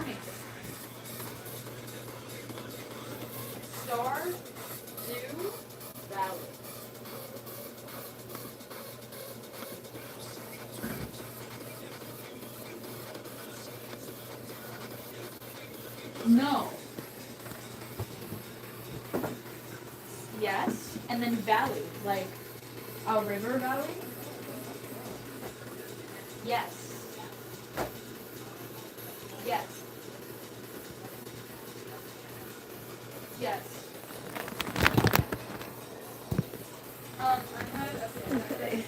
Farmington. Stardew Valley. No. Yes. And then valley, like a river valley? Yes. Yes. Yes. I had Okay.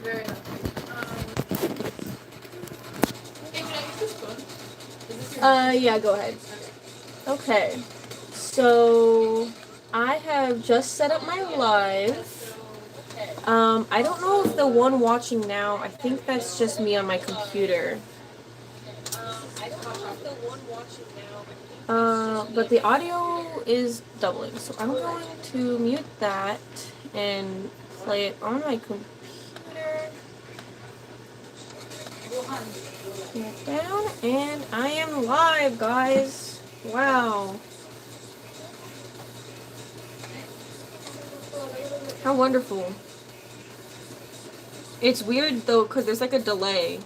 very lovely. Hey, can I use this phone? Is this your Yeah, go ahead. Okay. Okay. So I have just set up my live. I don't know if the one watching now, I think that's just me on my computer. But the audio is doubling, so I'm going to mute that and play it on my computer. Turn it down, and I am live, guys. Wow. How wonderful. It's weird though, because there's like a delay.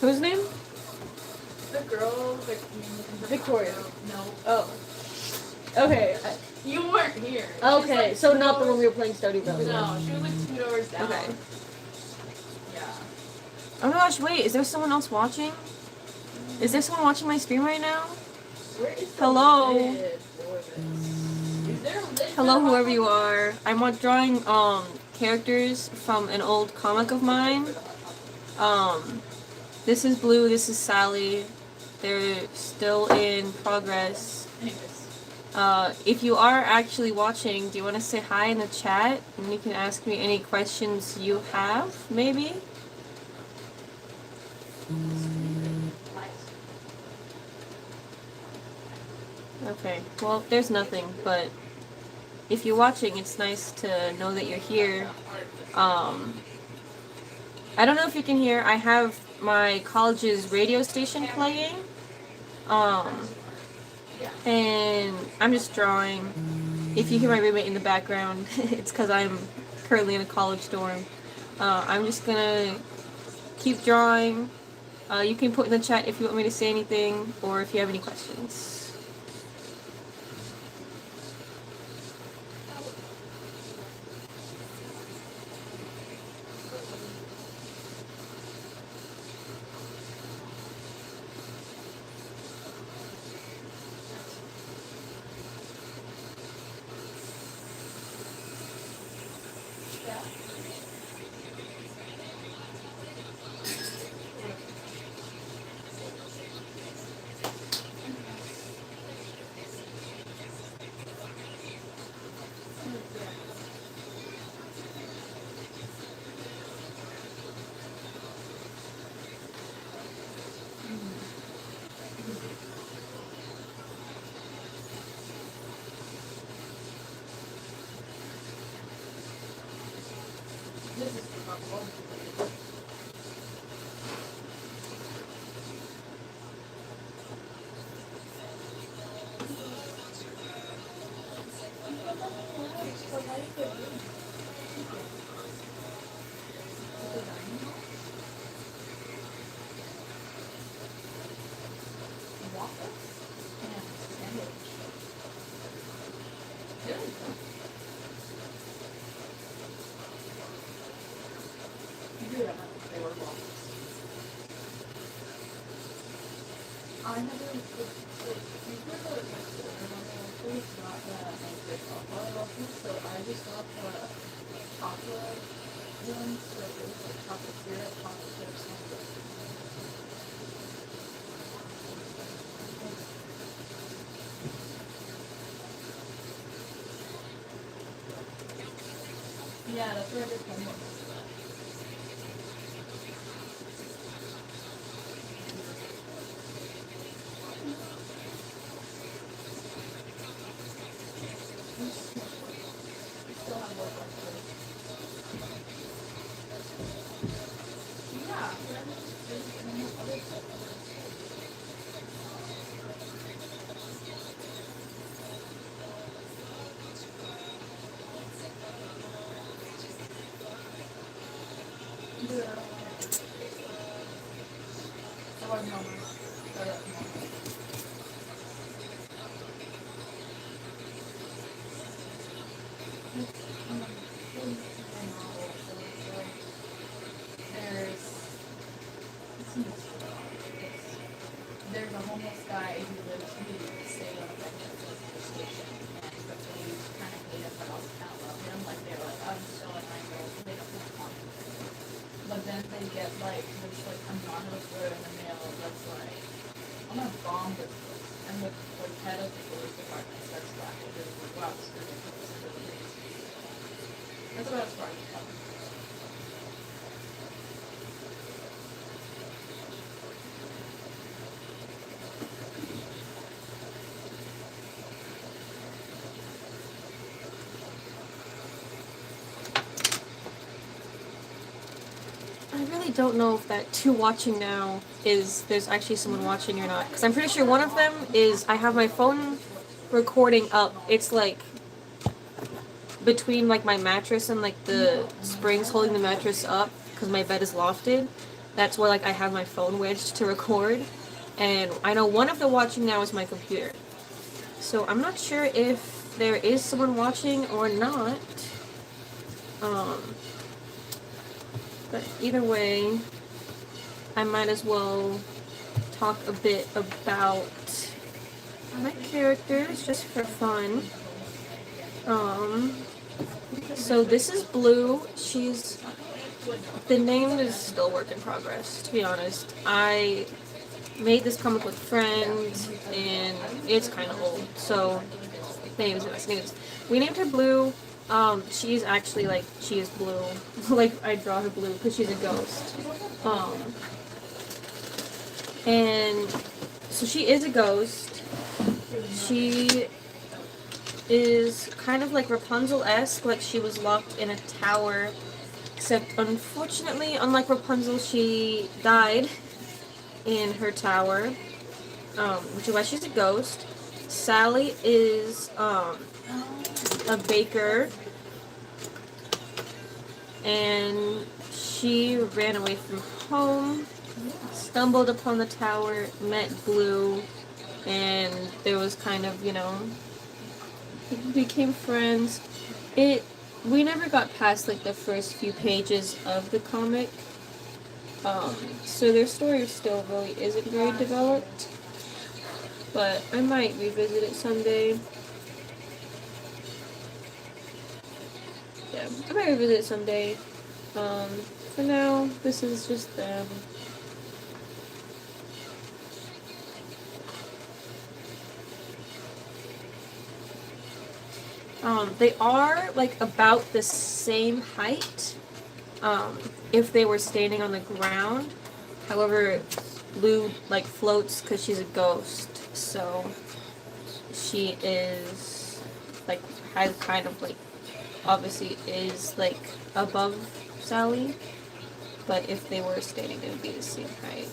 Whose name? The girl, Victoria. No. Oh. Okay. You weren't here. Okay, Like so two not the one doors- we were playing Stardew Valley. No, she was like 2 doors down. Okay. Yeah. Oh my gosh, wait, is there someone else watching? Is there someone watching my stream right now? Where is the Hello? lid for this? Is there a lid for Hello, the whoever hot you dog? are. I'm drawing characters from an old comic of mine. This is Blue, this is Sally. They're still in progress. Anyways. If you are actually watching, do you want to say hi in the chat? And you can ask me any questions you have, maybe? Okay, well, there's nothing, but if you're watching, it's nice to know that you're here. I don't know if you can hear, I have my college's radio station playing. And I'm just drawing. If you hear my roommate in the background, it's because I'm currently in a college dorm. I'm just gonna keep drawing. You can put in the chat if you want me to say anything or if you have any questions. I never not the chocolate waffles, so I just got the chocolate ones, so it was like chocolate syrup, chocolate chips, yeah, that's where I did homework. Still have work left to do. Yeah, but I just did other stuff. Yeah. So I'm home. There's a homeless guy who stayed on a bench at the station, and but they kind of hate him, but also kind of love him. Like they're like, I'm so like I know they don't want him. But then they get like this like anonymous letter in the mail that's like, I'm gonna bomb this place. And the like head of the police department starts laughing. They're like, wow, this is ridiculous. That's about as far as it comes. I really don't know if that two watching now is there's actually someone watching or not. Because I'm pretty sure one of them is I have my phone recording up. It's like between like my mattress and like the springs holding the mattress up because my bed is lofted. That's where like I have my phone wedged to record. And I know one of the watching now is my computer. So I'm not sure if there is someone watching or not. But either way, I might as well talk a bit about my characters just for fun. So this is Blue. The name is still work in progress, to be honest. I made this comic with friends, and it's kind of old, so names. We named her Blue. She's actually like, she is blue. Like, I draw her blue because she's a ghost. And so she is a ghost. She is kind of like Rapunzel-esque, like she was locked in a tower. Except, unfortunately, unlike Rapunzel, she died in her tower, which is why she's a ghost. Sally is, a baker, and she ran away from home, stumbled upon the tower, met Blue, and there was kind of, became friends. We never got past like the first few pages of the comic, so their story still really isn't very developed, but I might revisit it someday. Yeah, I might revisit it someday. For now, this is just them. They are like about the same height, if they were standing on the ground. However, Blue like floats because she's a ghost, so she is like has kind of like obviously is like above Sally, but if they were standing, they would be the same height.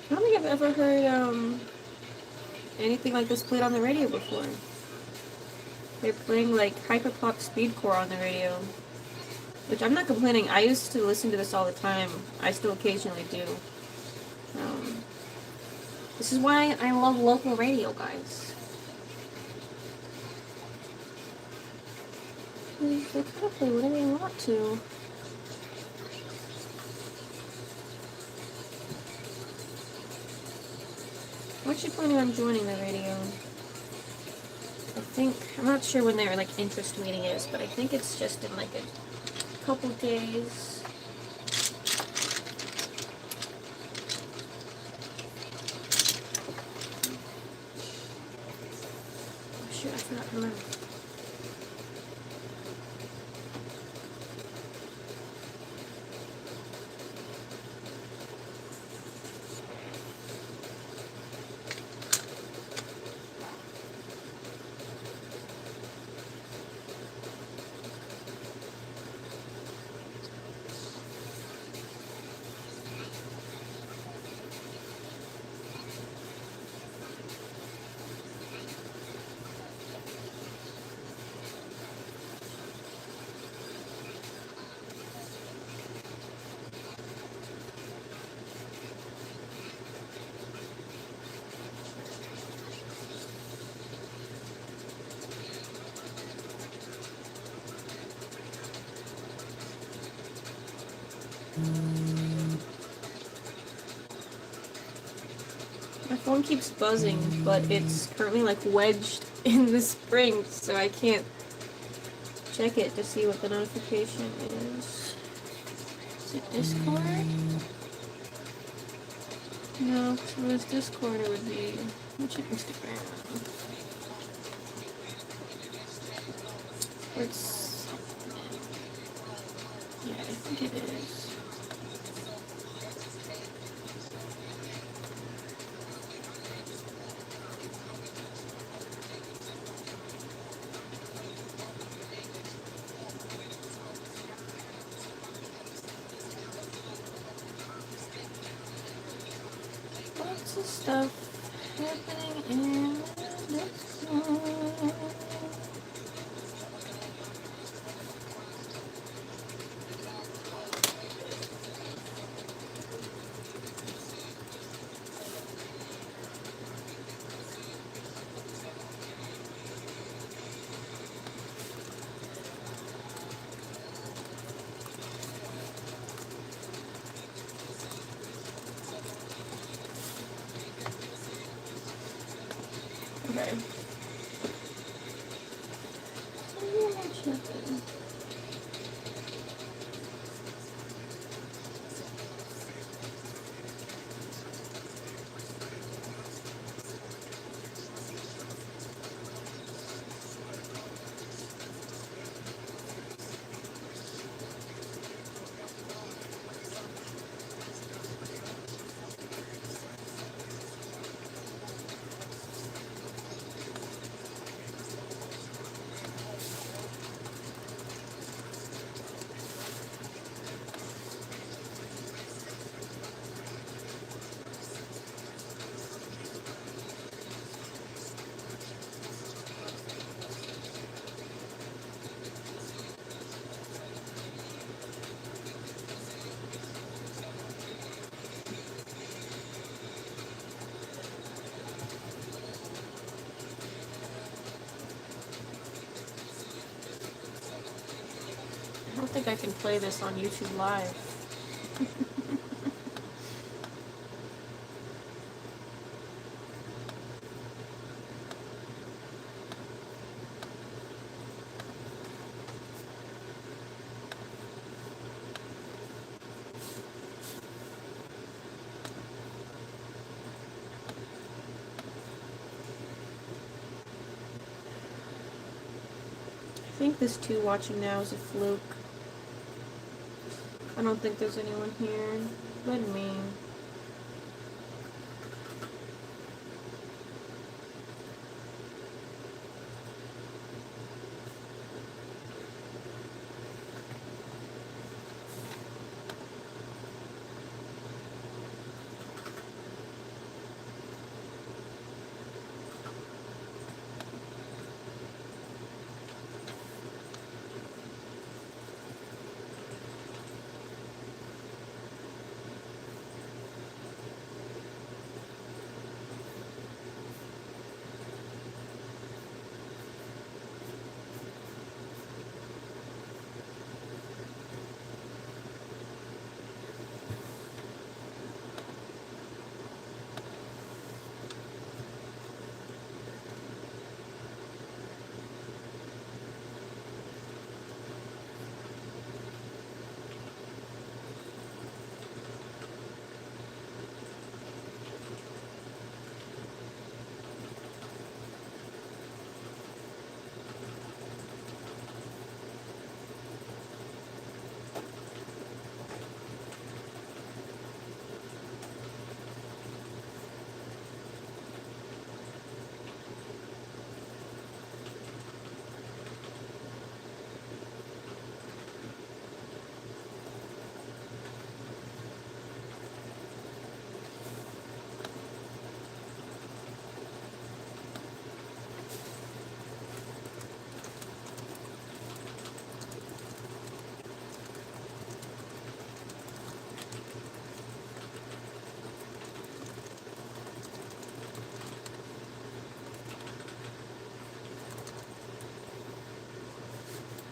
I don't think I've ever heard anything like this played on the radio before. They're playing like hyperpop speedcore on the radio, which I'm not complaining. I used to listen to this all the time. I still occasionally do. This is why I love local radio, guys. They kind of play whatever they want to. I'm actually planning on joining the radio. I'm not sure when their like interest meeting is, but I think it's just in like couple days. Oh shoot, I forgot to remember. My phone keeps buzzing, but it's currently like wedged in the spring, so I can't check it to see what the notification is. Is it Discord? No, because if it was Discord, it would be. I'll check Instagram. It's. Yeah, I think it is. Lots of stuff happening in Discord. Okay. I don't think I can play this on YouTube Live. I think this too watching now is a fluke. I don't think there's anyone here but me.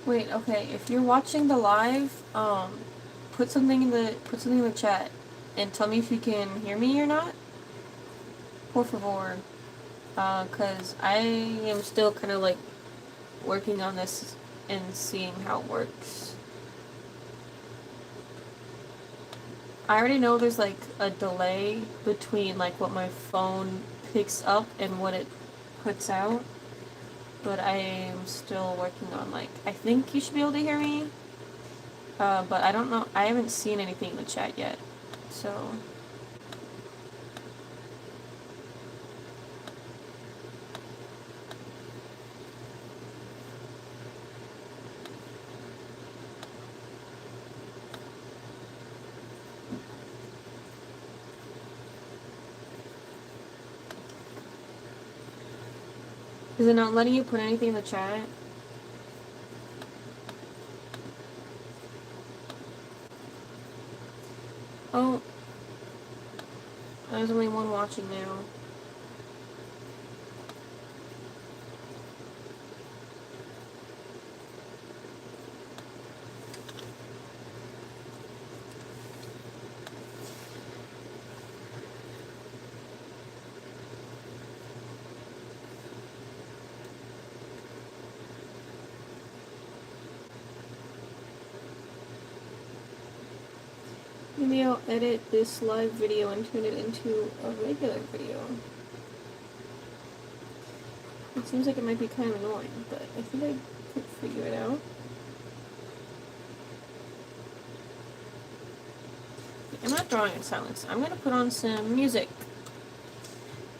Wait, okay, if you're watching the live, put something in the chat and tell me if you can hear me or not. Por favor. Cause I am still kind of like working on this and seeing how it works. I already know there's like a delay between like what my phone picks up and what it puts out. But I am still working on like, I think you should be able to hear me. But I don't know, I haven't seen anything in the chat yet. So is it not letting you put anything in the chat? Oh, there's only one watching now. Maybe I'll edit this live video and turn it into a regular video. It seems like it might be kind of annoying, but I think I could figure it out. I'm not drawing in silence. I'm gonna put on some music.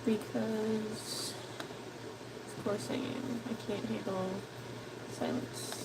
Because, of course I am. I can't handle silence.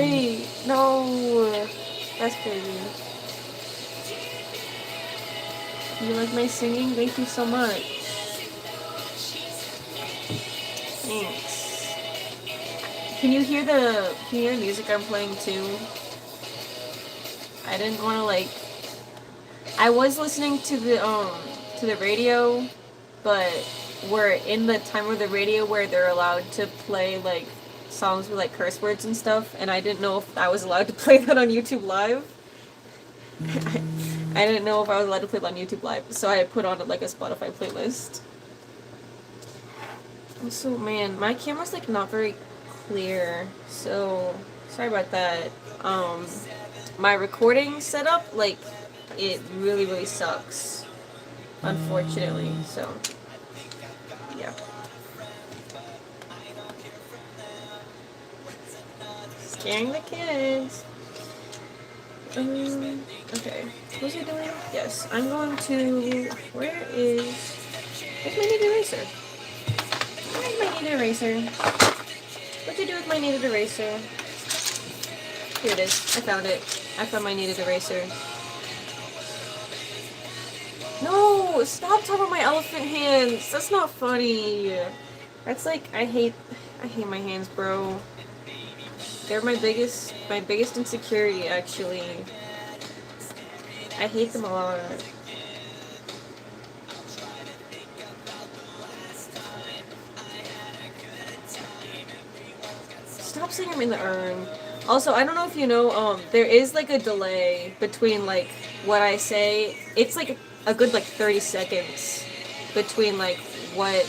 Wait, no. That's crazy. You like my singing? Thank you so much. Thanks. Can you hear the music I'm playing too? I didn't want to like, I was listening to the radio, but we're in the time of the radio where they're allowed to play like songs with like curse words and stuff, and I didn't know if I was allowed to play that on YouTube Live. I didn't know if I was allowed to play it on YouTube Live, so I put on like a Spotify playlist. Also, man, my camera's like not very clear, so sorry about that. My recording setup, like, it really, really sucks, unfortunately, so, yeah. Scaring the kids. Okay. What's he doing? Yes, I'm going to, where's my kneaded eraser? Where's my kneaded eraser? What'd you do with my kneaded eraser? Here it is. I found it. I found my kneaded eraser. No! Stop talking about my elephant hands! That's not funny! That's like, I hate my hands, bro. They're my biggest insecurity, actually. I hate them a lot. Stop saying I'm in the urn. Also, I don't know if you know, there is like a delay between like what I say. It's like a good like 30 seconds between like what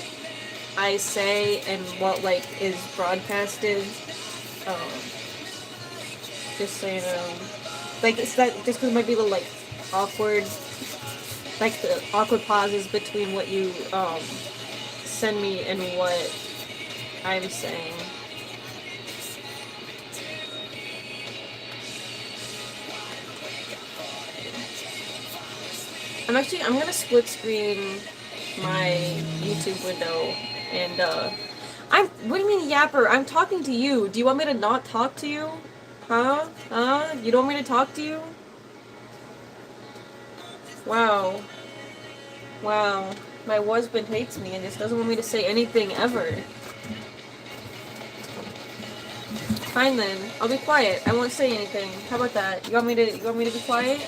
I say and what like is broadcasted. Just saying, like it's that just because it might be the like awkward, like the awkward pauses between what you send me and what I'm saying. I'm gonna split screen my YouTube window and what do you mean yapper? I'm talking to you. Do you want me to not talk to you? Huh? You don't want me to talk to you? Wow. Wow. My husband hates me and just doesn't want me to say anything ever. Fine then. I'll be quiet. I won't say anything. How about that? You want me to be quiet?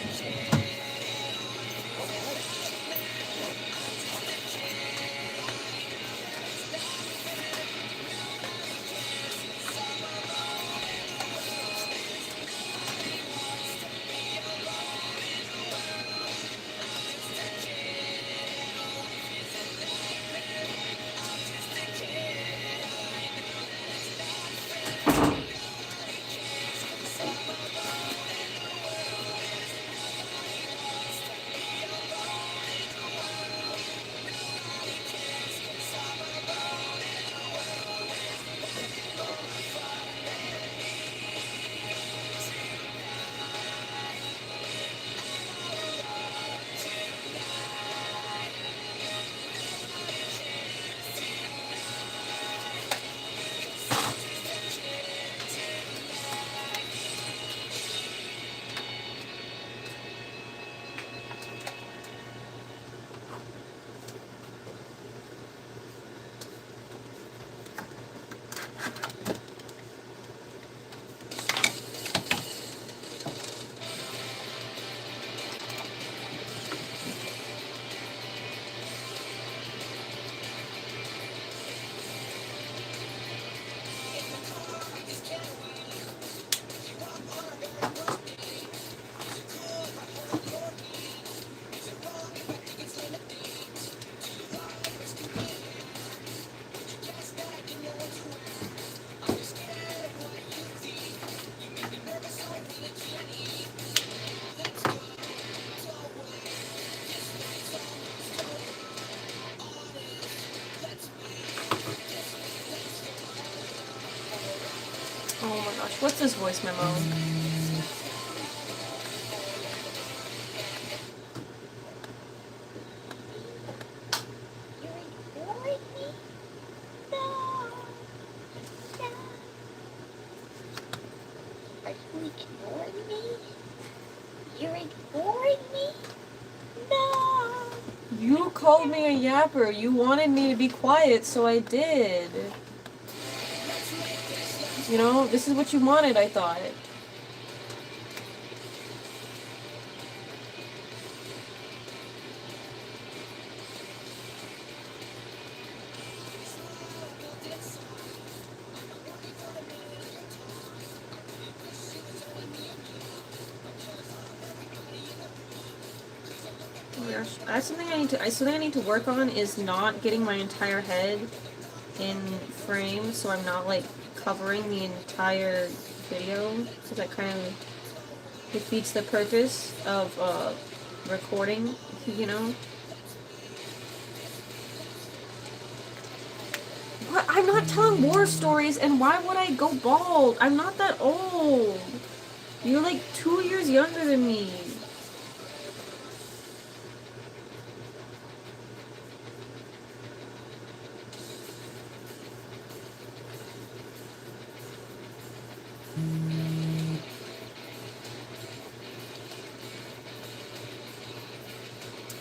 Oh my gosh, what's this voice memo? Are you ignoring me? You're ignoring me? No. You called me a yapper. You wanted me to be quiet, so I did. You know, this is what you wanted, I thought. Oh my gosh, that's something something I need to work on is not getting my entire head in frame, so I'm not like covering the entire video, so that kind of defeats the purpose of recording, you know? What? I'm not telling war stories, and why would I go bald? I'm not that old. You're like 2 years younger than me.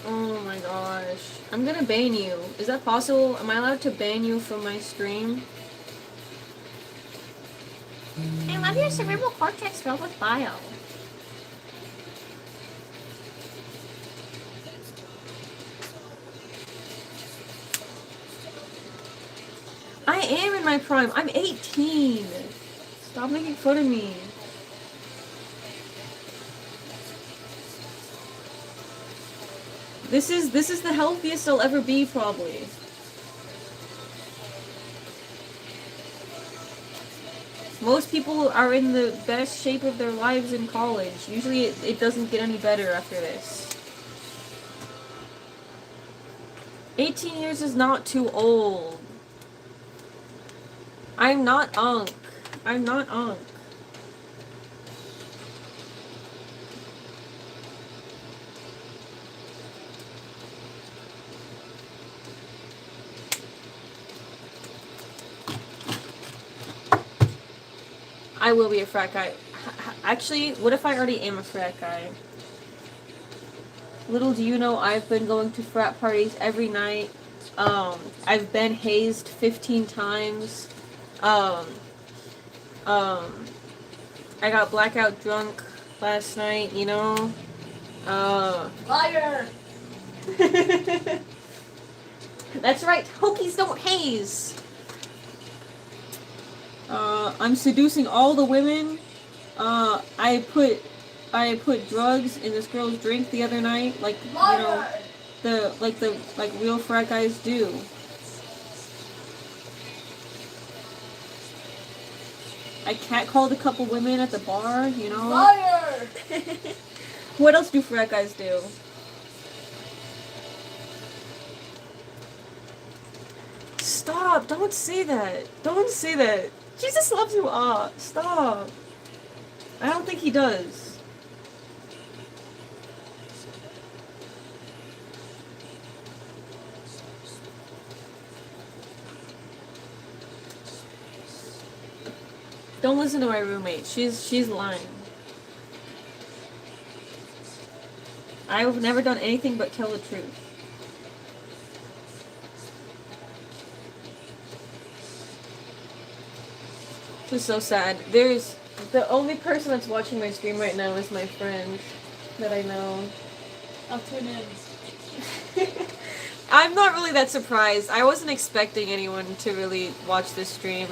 Oh my gosh. I'm gonna ban you. Is that possible? Am I allowed to ban you from my stream? I love your cerebral cortex filled with bile. I am in my prime. I'm 18. Stop making fun of me. This is the healthiest I'll ever be, probably. Most people are in the best shape of their lives in college. Usually it doesn't get any better after this. 18 years is not too old. I'm not Unk. I'm not Unk. I will be a frat guy. Actually, what if I already am a frat guy? Little do you know, I've been going to frat parties every night. I've been hazed 15 times. I got blackout drunk last night, you know? Liar! That's right, Hokies don't haze! I'm seducing all the women. I put drugs in this girl's drink the other night, like, Liar! you know, the real frat guys do. I catcalled a couple women at the bar, you know? Liar! What else do frat guys do? Stop! Don't say that! Don't say that! Jesus loves you! Stop! I don't think he does. Don't listen to my roommate. She's lying. I've never done anything but tell the truth. This is so sad. There's the only person that's watching my stream right now is my friend that I know. I'll tune in. I'm not really that surprised. I wasn't expecting anyone to really watch this stream.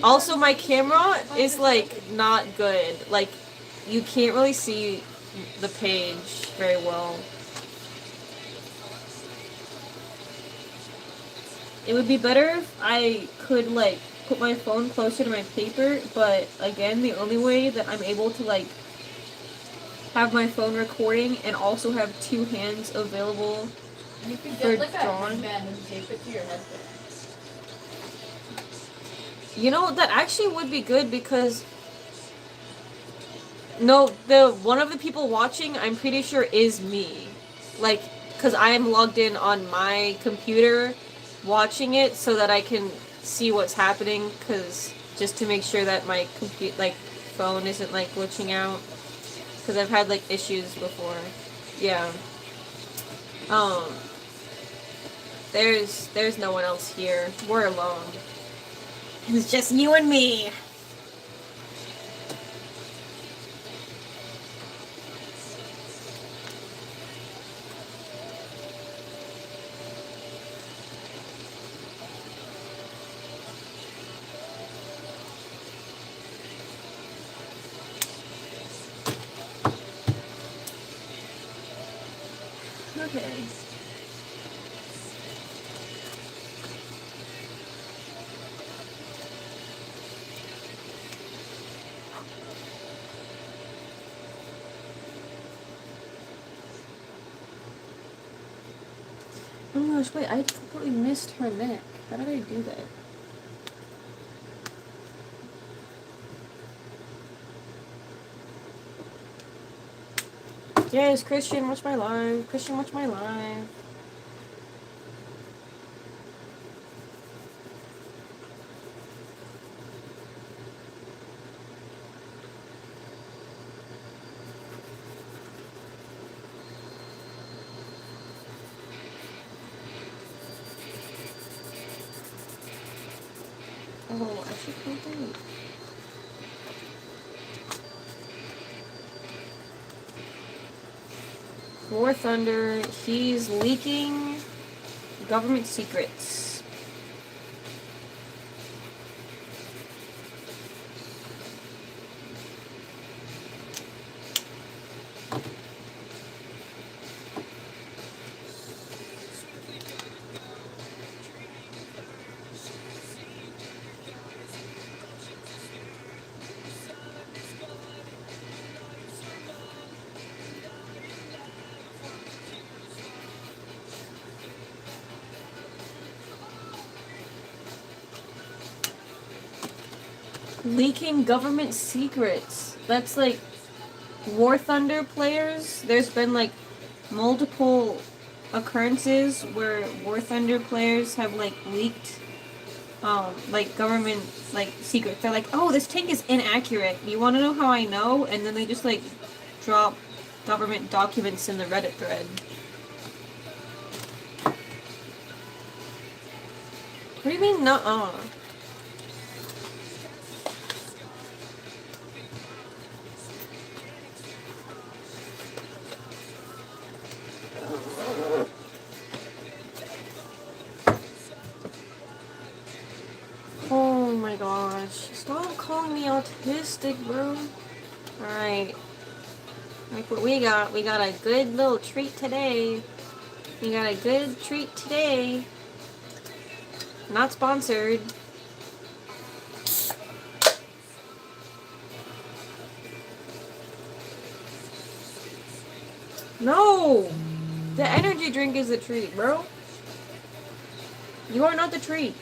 Also, my camera is like not good. Like, you can't really see the page very well. It would be better if I could like put my phone closer to my paper, but again, the only way that I'm able to like have my phone recording and also have two hands available You could for get like a drawing. headband and tape it to your headband. You know, that actually would be good because no, the one of the people watching, I'm pretty sure is me. Like, cuz I am logged in on my computer watching it so that I can see what's happening, cuz just to make sure that my phone isn't like glitching out. Because I've had like issues before. Yeah. Um, there's no one else here. We're alone. It's just you and me. Okay. Oh my gosh, wait, I completely missed her neck. How did I do that? Yes, Christian, watch my live. Christian, watch my live. Oh, I should put that. War Thunder, he's leaking government secrets. Leaking government secrets. That's like War Thunder players. There's been like multiple occurrences where War Thunder players have like leaked like government like secrets. They're like, oh, this tank is inaccurate. You want to know how I know? And then they just like drop government documents in the Reddit thread. What do you mean, nuh-uh? Oh my gosh. Stop calling me autistic, bro. Alright. Like what we got. We got a good little treat today. We got a good treat today. Not sponsored. No! The energy drink is the treat, bro. You are not the treat.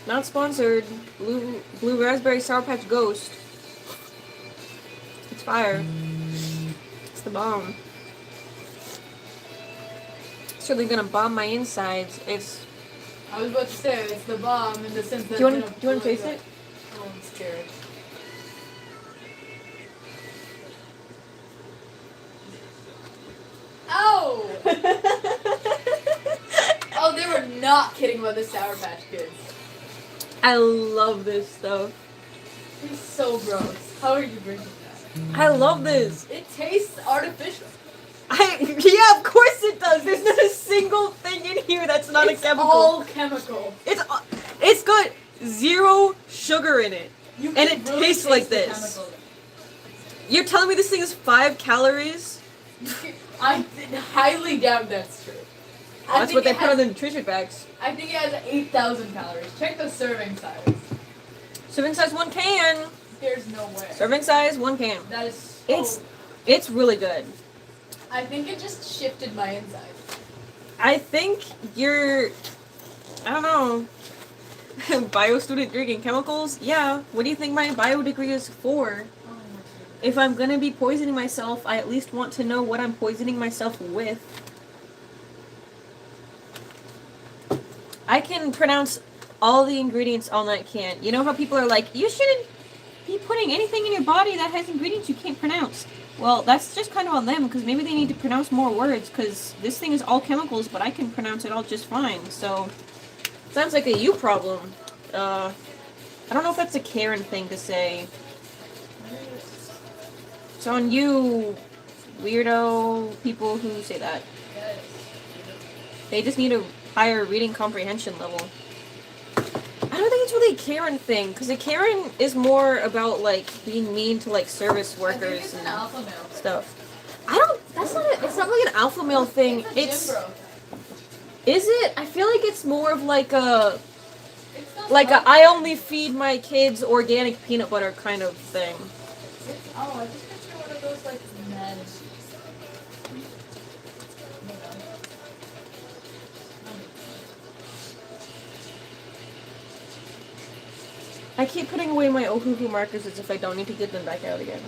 Not sponsored. Blue Raspberry Sour Patch Ghost. It's fire. It's the bomb. It's really gonna bomb my insides. It's. I was about to say it's the bomb in the sense that. Do you want to taste it? Oh, I'm scared. Ow! Oh, they were not kidding about the Sour Patch Kids. I love this stuff. It's so gross. How are you drinking that? I love this. It tastes artificial. Yeah, of course it does. There's not a single thing in here that's not It's a chemical. all chemical. It's got zero sugar in it, You and can it really tastes taste like the this. chemical. You're telling me this thing is 5 calories? I highly doubt that's true. That's what they put on the nutrition facts. I think it has 8,000 calories. Check the serving size. Serving size 1 can. There's no way. Serving size 1 can. That is so... It's really good. I think it just shifted my insides. I think you're, I don't know, bio student drinking chemicals? Yeah. What do you think my bio degree is for? Oh my God. If I'm gonna be poisoning myself, I at least want to know what I'm poisoning myself with. I can pronounce all the ingredients on that can. You know how people are like, you shouldn't be putting anything in your body that has ingredients you can't pronounce. Well, that's just kind of on them, because maybe they need to pronounce more words, because this thing is all chemicals, but I can pronounce it all just fine, so... Sounds like a you problem. I don't know if that's a Karen thing to say. It's on you, weirdo people who say that. Yes. They just need a higher reading comprehension level. I don't think it's really a Karen thing, because a Karen is more about, like, being mean to, like, service I think workers it's an and alpha male thing. stuff. I don't, that's not a, it's not like an alpha male thing. It's a It's, gym bro thing. is it? I feel like it's more of like a, It's not like a, fun. I only feed my kids organic peanut butter kind of thing. Oh, I just picture one of those like men. I keep putting away my Ohuhu markers as if I don't need to get them back out again.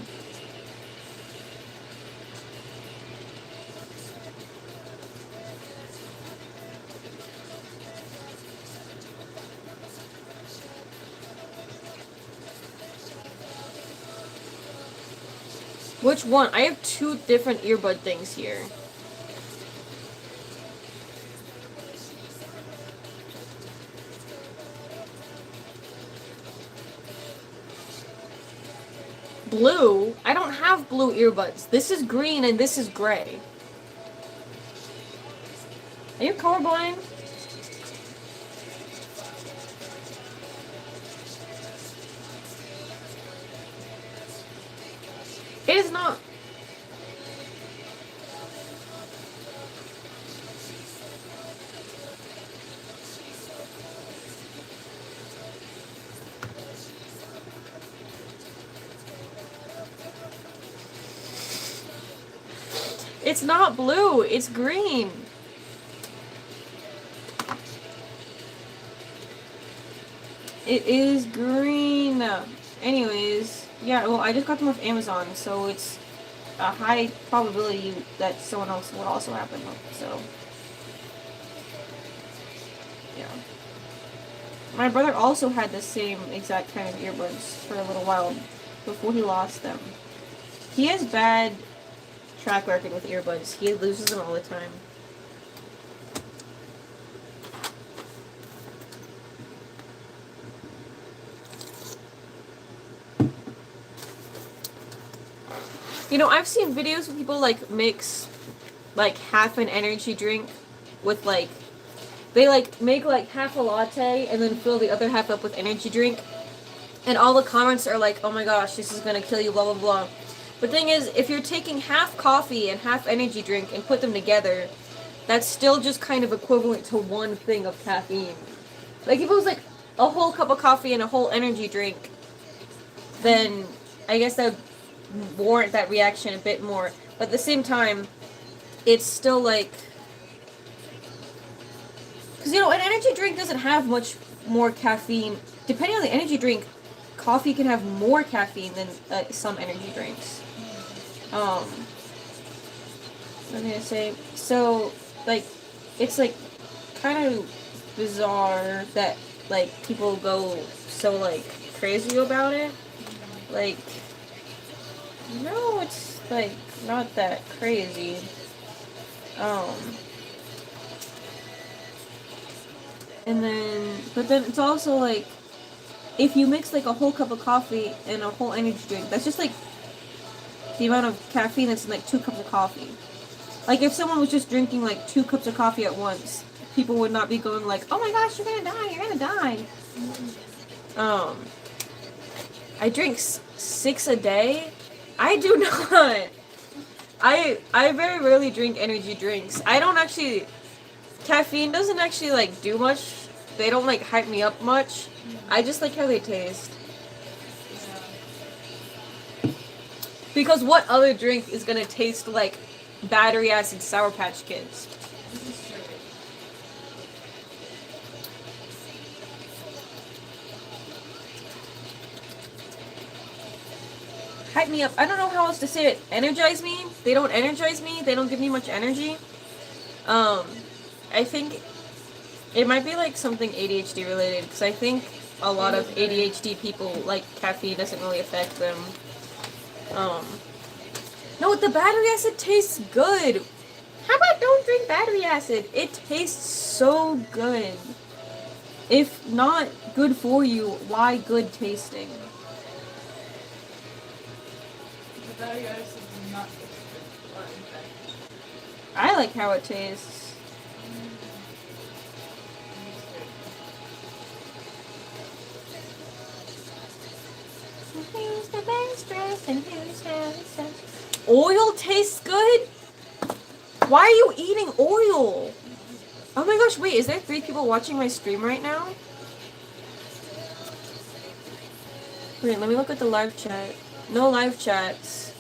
Which one? I have two different earbud things here. Blue? I don't have blue earbuds. This is green and this is gray. Are you colorblind? It is not. It's not blue, it's green. It is green. Anyways, yeah, well, I just got them off Amazon, so it's a high probability that someone else would also happen, so. Yeah. My brother also had the same exact kind of earbuds for a little while before he lost them. He has bad track record with earbuds. He loses them all the time. You know, I've seen videos where people like mix like half an energy drink with like they like make like half a latte and then fill the other half up with energy drink. And all the comments are like, "Oh my gosh, this is going to kill you, blah blah blah." But thing is, if you're taking half coffee and half energy drink and put them together, that's still just kind of equivalent to one thing of caffeine. Like if it was like a whole cup of coffee and a whole energy drink, then I guess that would warrant that reaction a bit more. But at the same time, it's still like, because you know, an energy drink doesn't have much more caffeine. Depending on the energy drink, coffee can have more caffeine than some energy drinks. What was I gonna say? So, like, it's like kind of bizarre that like people go so like crazy about it. Like, no, it's like not that crazy. And then, but then it's also like, if you mix like a whole cup of coffee and a whole energy drink, that's just like the amount of caffeine that's in like 2 cups of coffee. Like if someone was just drinking like 2 cups of coffee at once, people would not be going like, "Oh my gosh, you're gonna die, you're gonna die." I drink 6 a day. I do not. I very rarely drink energy drinks. I don't actually. Caffeine doesn't actually like do much. They don't like hype me up much. I just like how they taste. Because what other drink is gonna taste like battery acid Sour Patch Kids? This is true. Hype me up. I don't know how else to say it. Energize me. They don't energize me. They don't give me much energy. I think It might be like something ADHD related, because I think a lot of ADHD people, like, caffeine doesn't really affect them. No, the battery acid tastes good. How about don't drink battery acid? It tastes so good. If not good for you, why good tasting? The battery acid is not good for infection. I like how it tastes. Who's the best dressed and who's the Oil tastes good? Why are you eating oil? Oh my gosh, wait, is there 3 people watching my stream right now? Wait, let me look at the live chat. No live chats.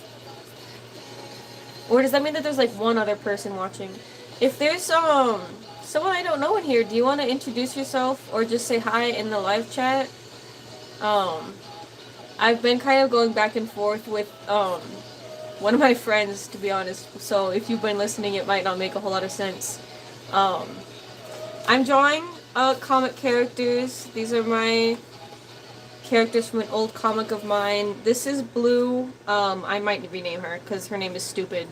Or does that mean that there's like one other person watching? If there's someone I don't know in here, do you want to introduce yourself or just say hi in the live chat? I've been kind of going back and forth with one of my friends, to be honest, so if you've been listening it might not make a whole lot of sense. I'm drawing comic characters. These are my characters from an old comic of mine. This is Blue. I might rename her because her name is stupid.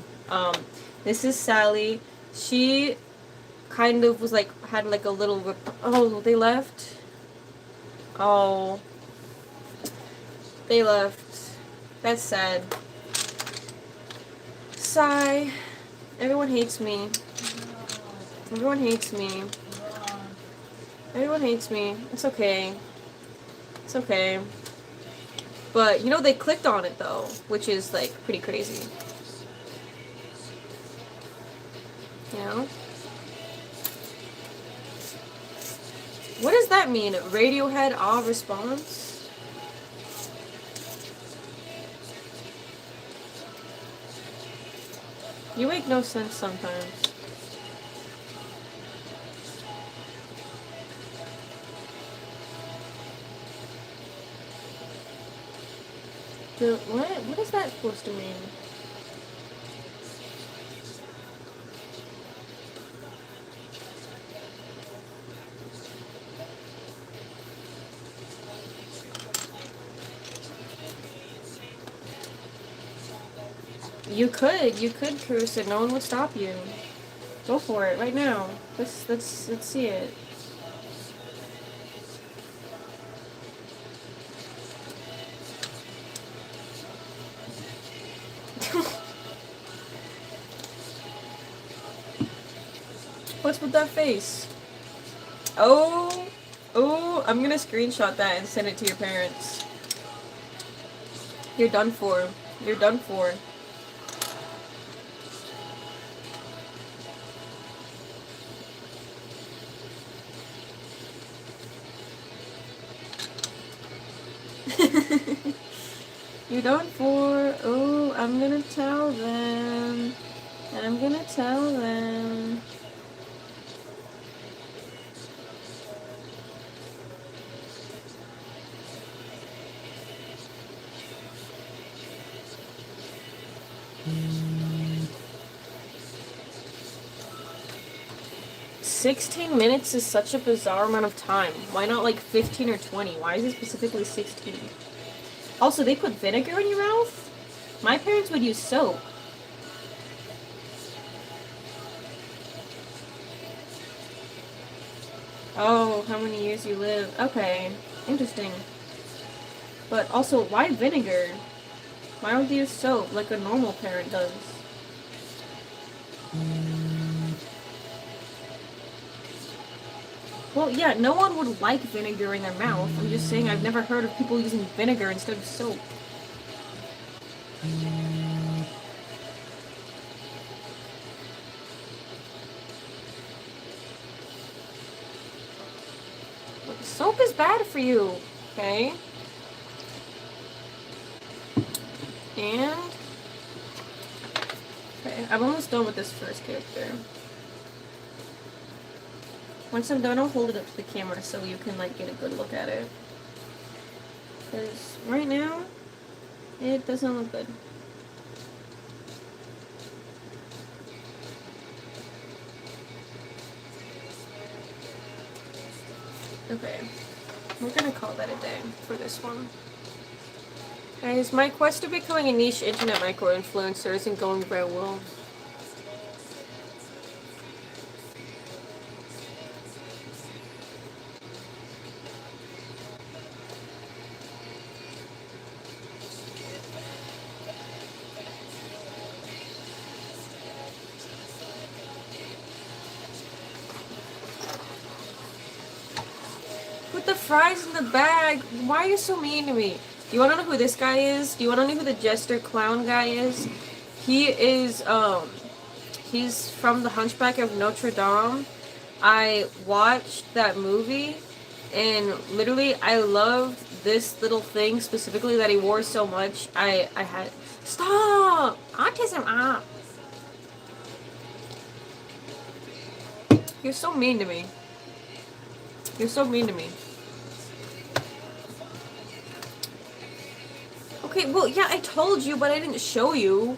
This is Sally. She kind of was like, had like a little oh, they left? Oh. They left. That's sad. Sigh. Everyone hates me. Everyone hates me. Everyone hates me. It's okay. It's okay. But, you know, they clicked on it, though, which is, like, pretty crazy. You know? What does that mean? Radiohead ah response? You make no sense sometimes. What is that supposed to mean? You could curse it. No one would stop you. Go for it right now. Let's see it. What's with that face? Oh, I'm gonna screenshot that and send it to your parents. You're done for. You're done for. You're done for. Oh, I'm gonna tell them. I'm gonna tell them. Mm. 16 minutes is such a bizarre amount of time. Why not like 15 or 20? Why is it specifically 16? Also, they put vinegar in your mouth? My parents would use soap. Oh, how many years you live. Okay, interesting. But also, why vinegar? Why would you use soap like a normal parent does? Well, yeah, no one would like vinegar in their mouth. I'm just saying I've never heard of people using vinegar instead of soap. Soap is bad for you, okay? And... okay, I'm almost done with this first character. Once I'm done, I'll hold it up to the camera so you can, like, get a good look at it. Because right now, it doesn't look good. Okay. We're gonna call that a day for this one. Guys, my quest of becoming a niche internet micro-influencer isn't going very well. Put the fries in the bag. Why are you so mean to me? Do you wanna know who this guy is? Do you wanna know who the Jester Clown guy is? He is, he's from The Hunchback of Notre Dame. I watched that movie, and literally, I loved this little thing specifically that he wore so much. I had... Stop! Autism up! You're so mean to me. You're so mean to me. Okay, well, yeah, I told you, but I didn't show you.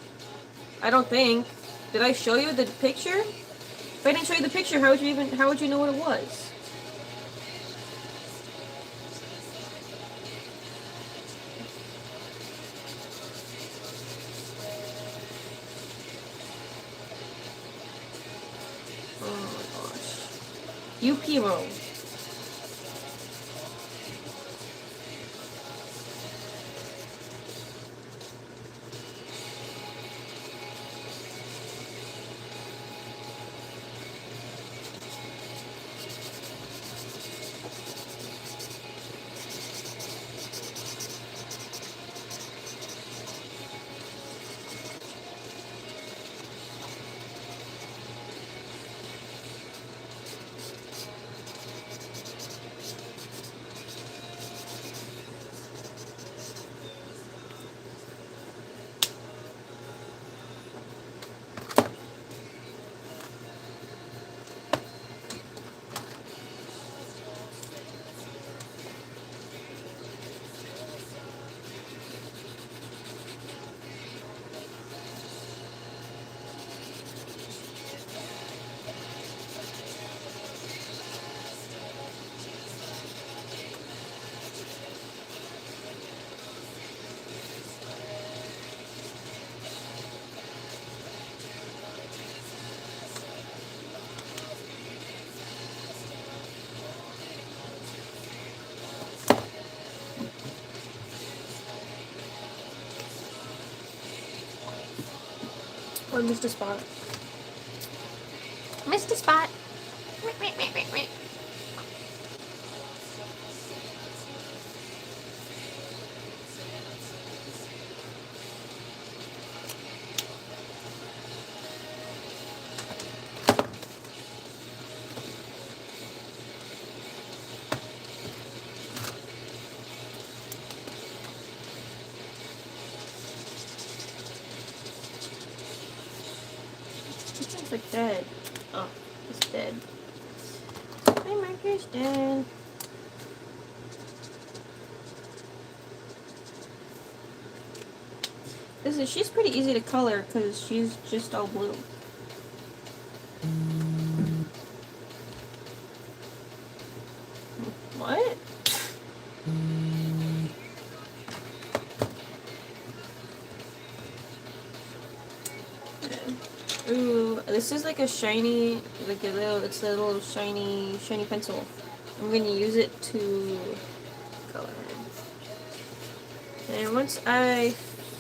I don't think. Did I show you the picture? If I didn't show you the picture, how would you know what it was? Oh my gosh. You Pimo. I missed a spot. Missed a spot. This thing's like dead. Oh, it's dead. My marker's dead. She's pretty easy to color because she's just all blue. What? Ooh, this is like a shiny, it's a little shiny pencil. I'm gonna use it to color. And once I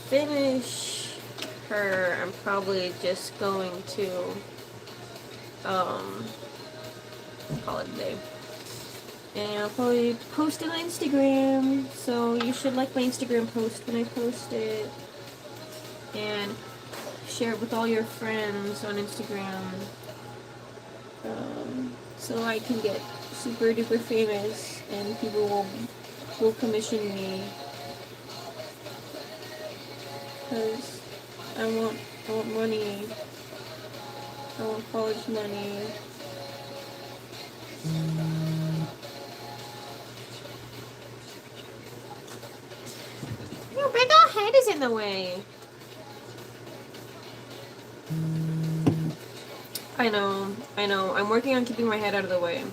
finish her, I'm probably just going to, call it a day. And I'll probably post it on Instagram, so you should like my Instagram post when I post it. And share it with all your friends on Instagram, so I can get super duper famous and people will commission me, because I want money. I want college money. Your big old head is in the way. I know. I'm working on keeping my head out of the way.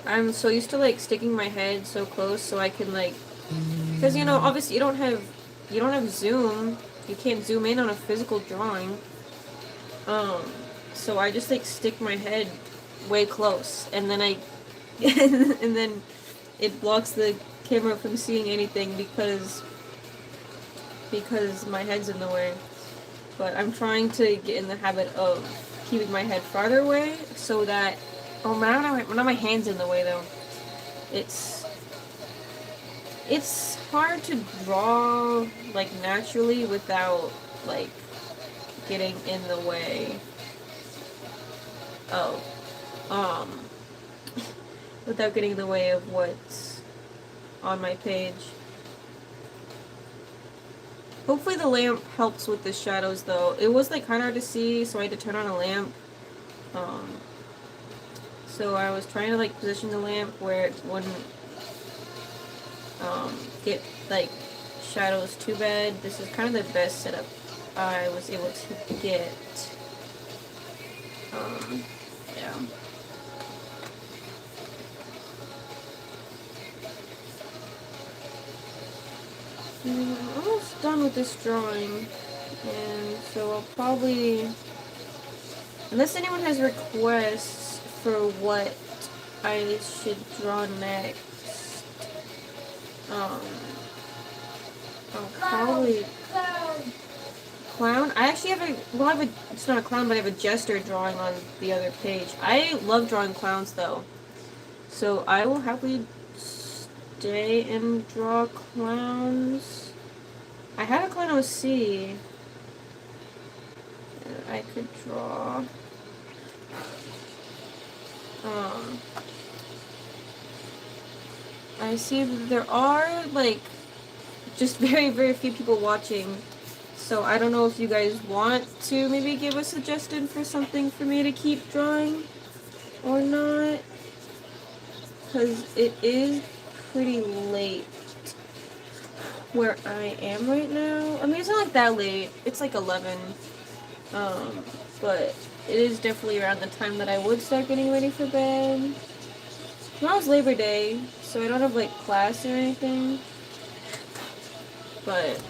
I'm so used to like sticking my head so close so I can like, because you know, obviously you don't have zoom. You can't zoom in on a physical drawing. Um, so I just like stick my head way close, and then and then it blocks the camera from seeing anything because my head's in the way. But I'm trying to get in the habit of keeping my head farther away so that, oh, now my hand's in the way though. It's hard to draw like naturally without like getting in the way of without getting in the way of what's on my page. Hopefully the lamp helps with the shadows though. It was like kinda hard to see, so I had to turn on a lamp. So I was trying to like position the lamp where it wouldn't get like shadows too bad. This is kind of the best setup I was able to get. Yeah. I'm almost done with this drawing, and so I'll probably, unless anyone has requests for what I should draw next, I'll probably clown. I actually have a, it's not a clown, but I have a jester drawing on the other page. I love drawing clowns though, so I will happily stay and draw clowns. I had a clown OC that I could draw. I see that there are like just very, very few people watching, so I don't know if you guys want to maybe give a suggestion for something for me to keep drawing or not, because it is pretty late where I am right now. I mean, it's not like that late. It's like 11. But it is definitely around the time that I would start getting ready for bed. Tomorrow's Labor Day, so I don't have like class or anything. But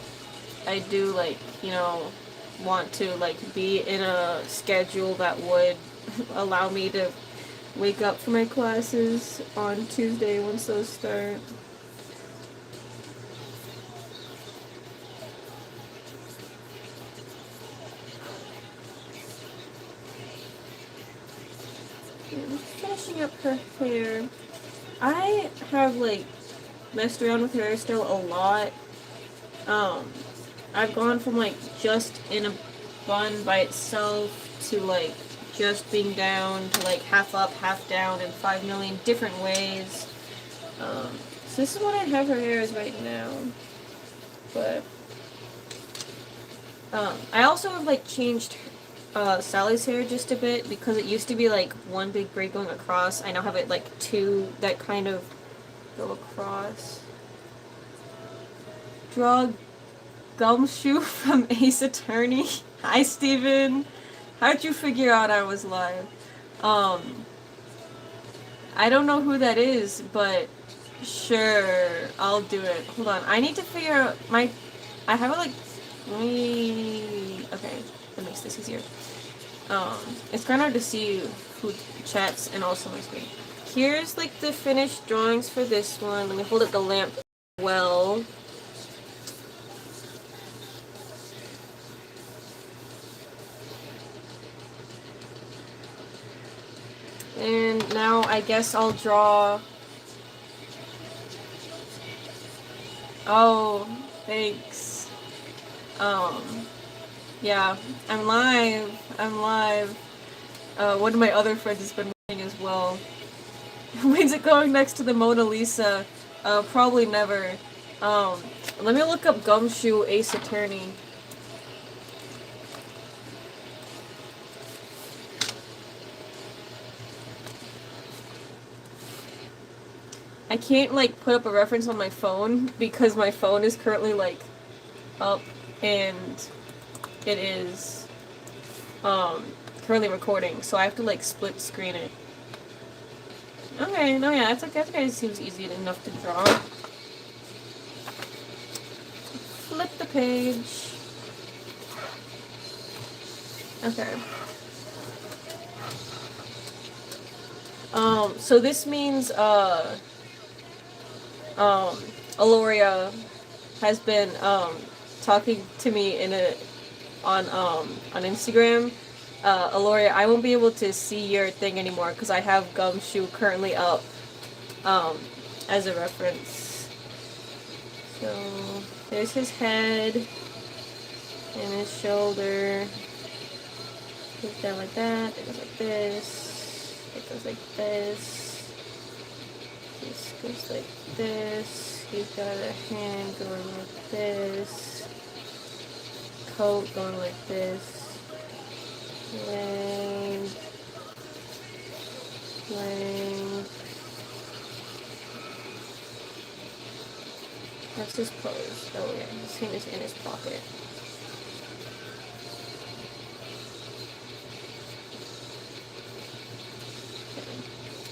I do like, you know, want to like be in a schedule that would allow me to wake up for my classes on Tuesday once those start. I'm finishing up her hair. I have like messed around with her hairstyle a lot. I've gone from like just in a bun by itself to like just being down to like half up, half down in 5 million different ways. So this is what I have her hair as right now. But I also have like changed Sally's hair just a bit because it used to be like one big braid going across. I now have it like two that kind of go across. Draw Gumshoe from Ace Attorney. Hi, Steven. How'd you figure out I was live? I don't know who that is, but sure, I'll do it. Hold on, I need to figure out I have it like, okay, that makes this easier. It's kind of hard to see who chats and also my screen. Here's like the finished drawings for this one. Let me hold up the lamp well. And now I guess I'll draw. Oh, thanks. Yeah, I'm live. One of my other friends has been watching as well. When's it going next to the Mona Lisa? Probably never. Let me look up Gumshoe Ace Attorney. I can't like put up a reference on my phone because my phone is currently like up and it is currently recording, so I have to like split screen it. Okay, no, yeah, that's okay. That guy seems easy enough to draw. Flip the page. Okay. So this means, Aloria has been, talking to me on Instagram. Aloria, I won't be able to see your thing anymore because I have Gumshoe currently up, as a reference. So, there's his head and his shoulder. Goes down like that, it goes like this, it goes like this goes like this, he's got a hand going like this, coat going like this, leg, that's his pose. Oh yeah, his hand is in his pocket.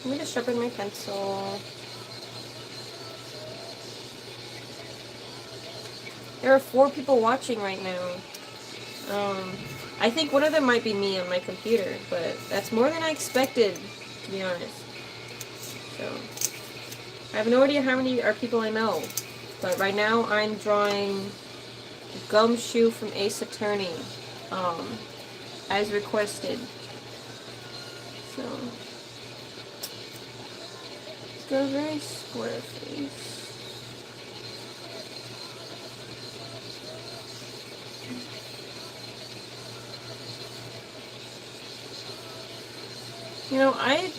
Let me just sharpen my pencil. There are 4 people watching right now. I think one of them might be me on my computer, but that's more than I expected, to be honest. So, I have no idea how many are people I know, but right now I'm drawing Gumshoe from Ace Attorney, as requested. So, let's go very square face. You know, I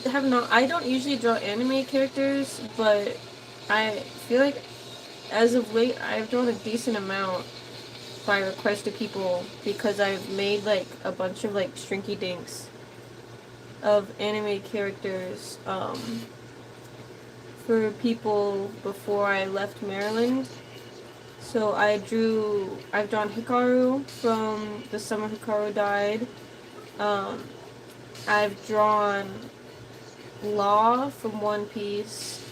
don't usually draw anime characters, but I feel like as of late I've drawn a decent amount by request of people because I've made like a bunch of like Shrinky Dinks of anime characters, for people before I left Maryland. So I've drawn Hikaru from The Summer Hikaru Died. I've drawn Law from One Piece.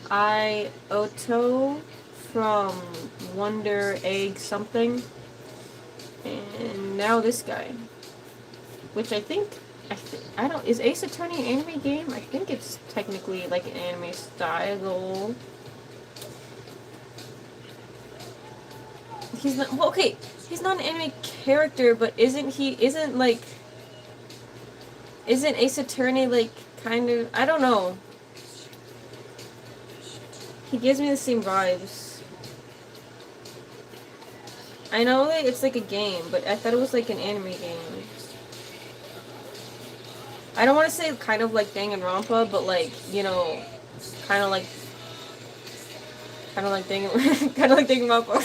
Oto from Wonder Egg something. And now this guy. Which I don't, is Ace Attorney an anime game? I think it's technically like an anime style. He's not, well, okay, he's not an anime character, but isn't Ace Attorney like kind of, I don't know. He gives me the same vibes. I know that it's like a game, but I thought it was like an anime game. I don't want to say kind of like Danganronpa, but like, you know, kind of like Danganronpa.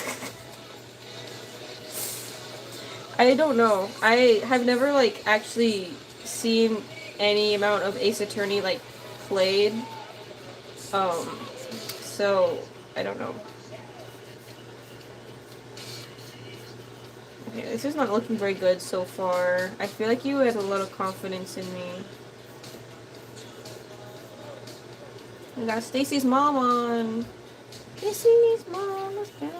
I don't know. I have never like actually seen any amount of Ace Attorney like played. So I don't know. Okay, this is not looking very good so far. I feel like you had a lot of confidence in me. We got Stacy's mom on. Stacy's mom is back.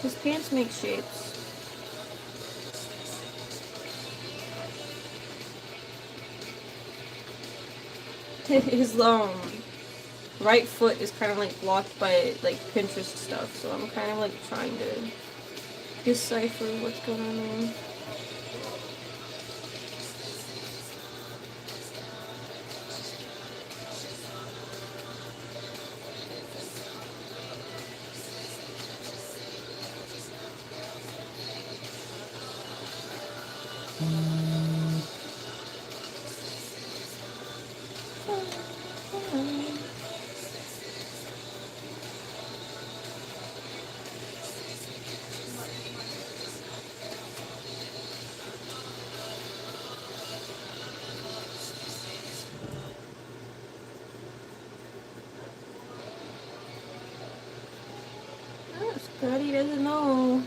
His pants make shapes. His right foot is kind of like blocked by like Pinterest stuff, so I'm kind of like trying to decipher what's going on there. Buddy doesn't know.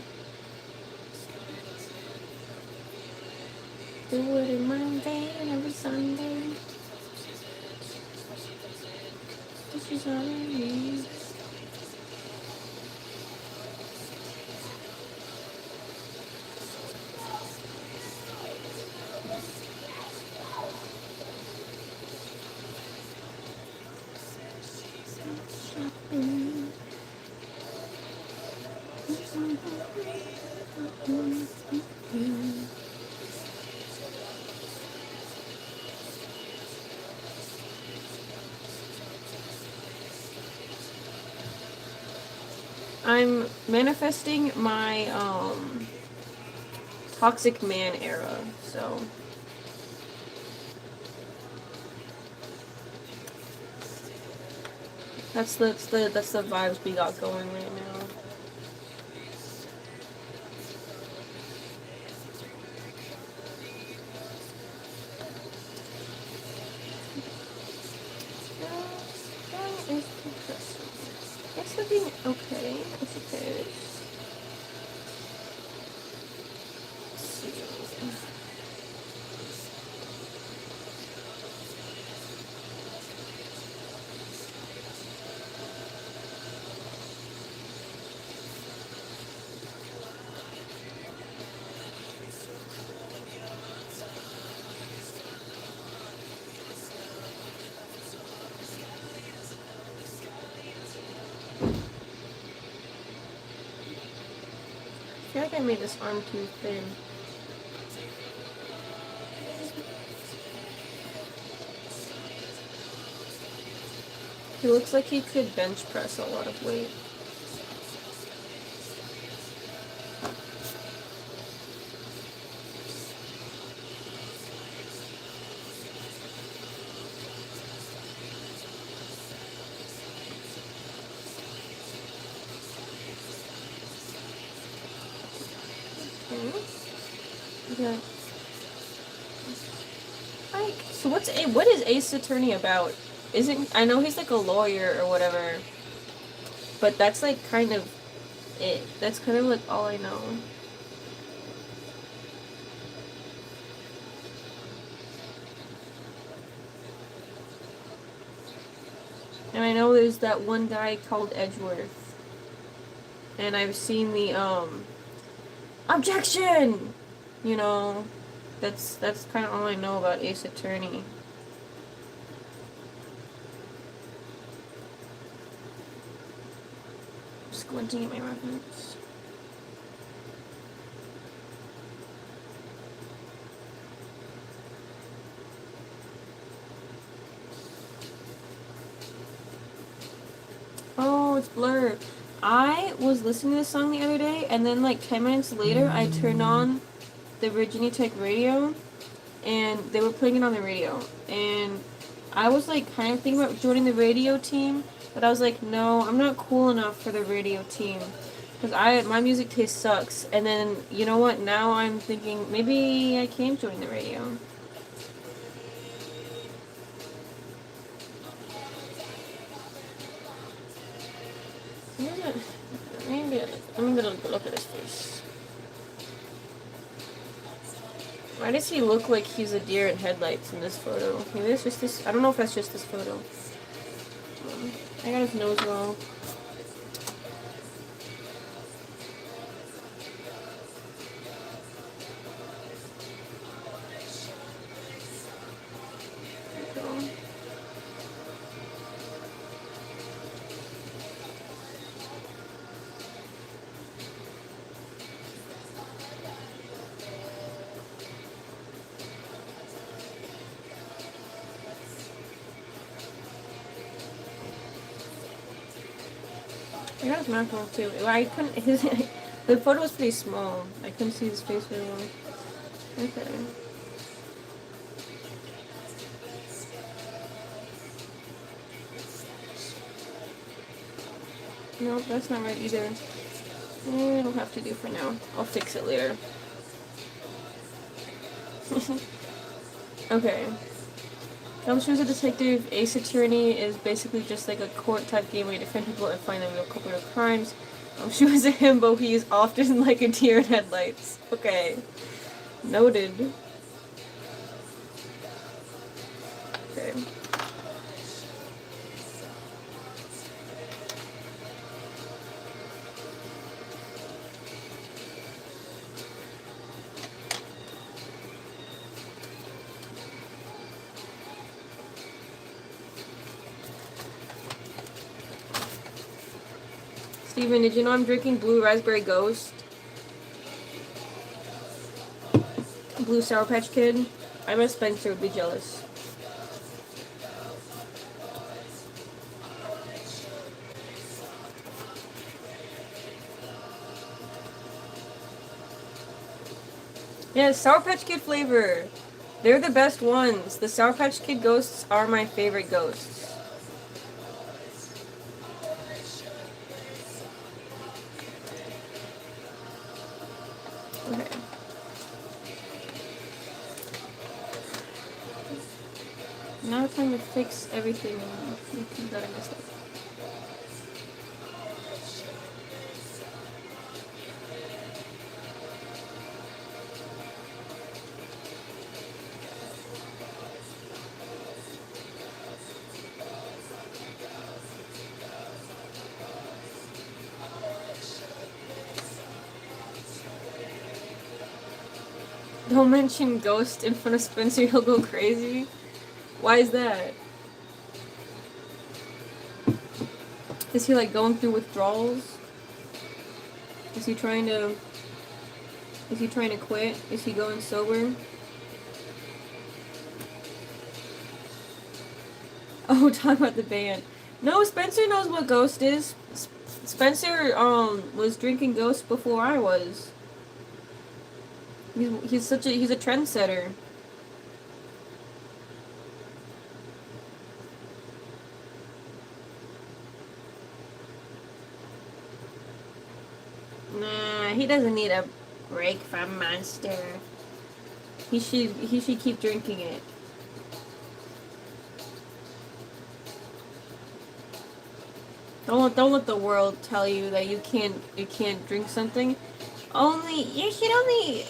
Do it in Monday and every Sunday. This is all I need. I'm manifesting my toxic man era, so that's the vibes we got going right now. It's looking okay. It's okay. Let's see. I feel like I made this arm too thin. He looks like he could bench press a lot of weight. Yeah. Like, so what is Ace Attorney about? I know he's like a lawyer or whatever, but that's like kind of it. That's kind of like all I know. And I know there's that one guy called Edgeworth. And I've seen the objection! You know, that's kind of all I know about Ace Attorney. Squinting at my reference. Oh, it's Blur. I was listening to this song the other day, and then like 10 minutes later, I turned on the Virginia Tech radio, and they were playing it on the radio. And I was like kind of thinking about joining the radio team, but I was like, no, I'm not cool enough for the radio team. Because my music taste sucks. And then, you know what, now I'm thinking maybe I can join the radio. I'm gonna look at his face. Why does he look like he's a deer in headlights in this photo? Maybe it's just this. I don't know if that's just this photo. I got his nose wrong. I got his mouth wrong too. I couldn't. The photo was pretty small. I couldn't see his face very well. Okay. No, that's not right either. It'll have to do for now. I'll fix it later. Okay. Dumbstru's a Detective. Ace Attorney is basically just like a court type game where you defend people and find them real culpable crimes. She was a himbo. He is often like a deer in headlights. Okay. Noted. Okay. Steven, did you know I'm drinking Blue Raspberry Ghost? Blue Sour Patch Kid? I bet Spencer would be jealous. Yeah, Sour Patch Kid flavor. They're the best ones. The Sour Patch Kid ghosts are my favorite ghosts. Okay. Now it's time to fix everything that I messed up. Don't mention Ghost in front of Spencer, he'll go crazy. Why is that? Is he like going through withdrawals? Is he trying to quit? Is he going sober? Oh, talk about the band. No, Spencer knows what Ghost is. Spencer was drinking Ghost before I was. He's a trendsetter. Nah, he doesn't need a break from Monster. He should keep drinking it. Don't let the world tell you that you can't drink something. You should only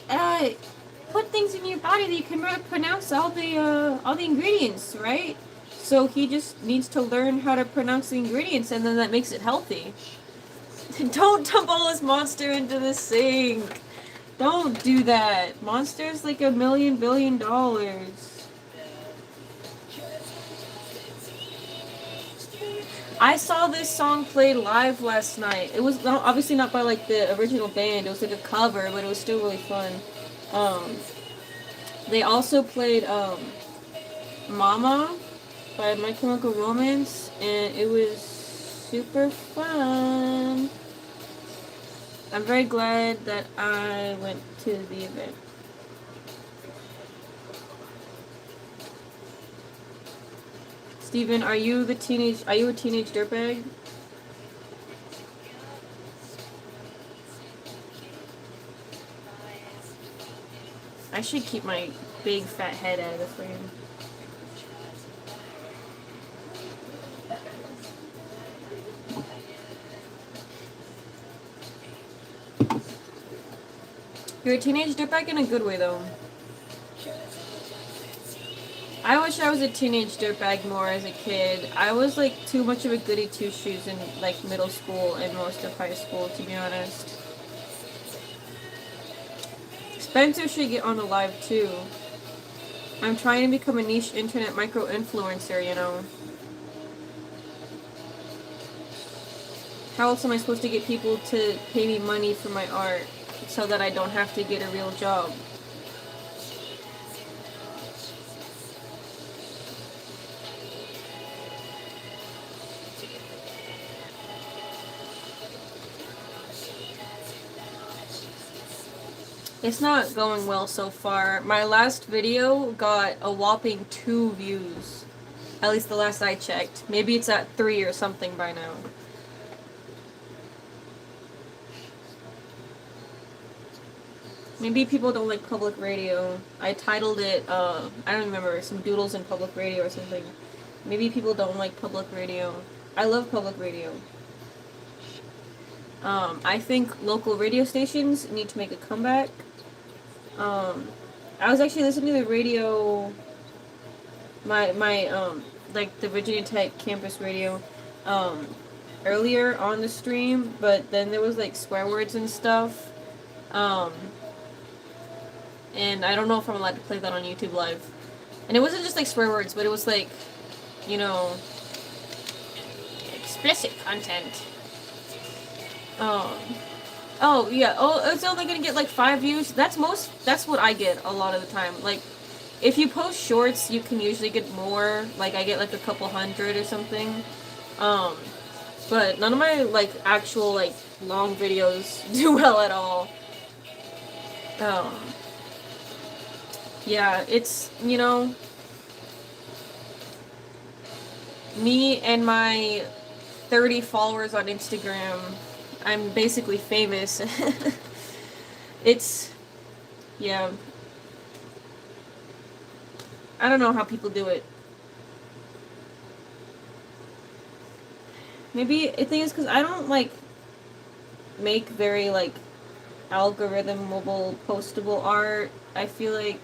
put things in your body that you can pronounce all the ingredients, right? So he just needs to learn how to pronounce the ingredients, and then that makes it healthy. Don't dump all this Monster into the sink. Don't do that. Monster's like $1 billion. I saw this song played live last night. It was obviously not by like the original band. It was like a cover, but it was still really fun. They also played Mama by My Chemical Romance, and it was super fun. I'm very glad that I went to the event. Steven, are you a teenage dirtbag? I should keep my big fat head out of the frame. You're a teenage dirtbag in a good way, though. I wish I was a teenage dirtbag more as a kid. I was like too much of a goody two-shoes in like middle school and most of high school, to be honest. Spencer should get on the live too. I'm trying to become a niche internet micro-influencer, you know. How else am I supposed to get people to pay me money for my art so that I don't have to get a real job? It's not going well so far. My last video got a whopping 2 views. At least the last I checked. Maybe it's at 3 or something by now. Maybe people don't like public radio. I titled it, I don't remember, some doodles in public radio or something. Maybe people don't like public radio. I love public radio. I think local radio stations need to make a comeback. I was actually listening to the radio, like the Virginia Tech campus radio, um, earlier on the stream, but then there was like swear words and stuff. Um, and I don't know if I'm allowed to play that on YouTube Live. And it wasn't just like swear words, but it was like, you know, Explicit content. Oh yeah. Oh, it's only gonna get like 5 views. That's what I get a lot of the time. Like, if you post shorts, you can usually get more. Like, I get like a couple hundred or something. But none of my like actual like long videos do well at all. Yeah, it's, you know, me and my 30 followers on Instagram. I'm basically famous. It's, yeah. I don't know how people do it. Maybe the thing is because I don't like make very like algorithmable postable art. I feel like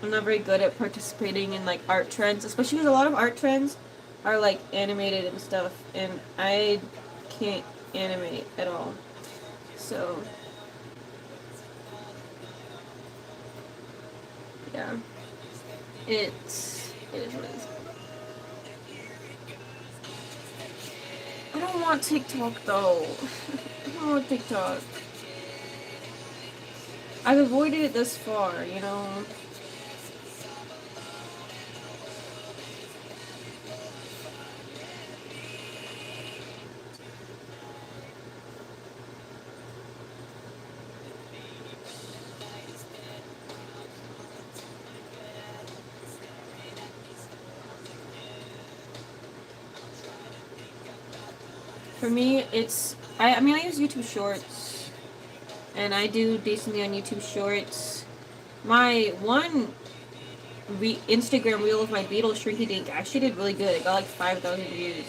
I'm not very good at participating in like art trends, especially because a lot of art trends are like animated and stuff, and I can't animate at all. So yeah, it is what it is. I don't want TikTok though. I don't want TikTok. I've avoided it this far, you know. For me, it's I mean I use YouTube Shorts, and I do decently on YouTube Shorts. My one Instagram reel of my Beatles Shrinky Dink actually did really good. It got like 5,000 views.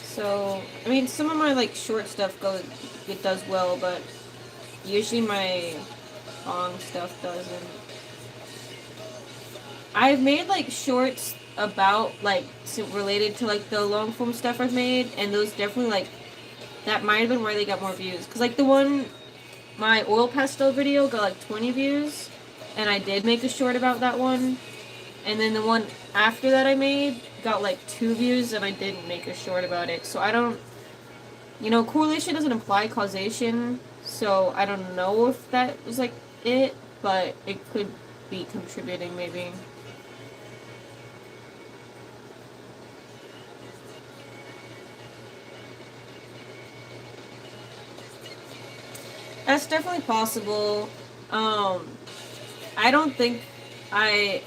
So I mean some of my like short stuff it does well, but usually my long stuff doesn't. I've made like shorts about like related to like the long form stuff I've made, and those definitely like that might have been why they got more views. Cause like my oil pastel video got like 20 views, and I did make a short about that one, and then the one after that I made got like 2 views, and I didn't make a short about it. So I don't, you know, correlation doesn't imply causation, so I don't know if that was like it, but it could be contributing maybe. That's definitely possible. I don't think I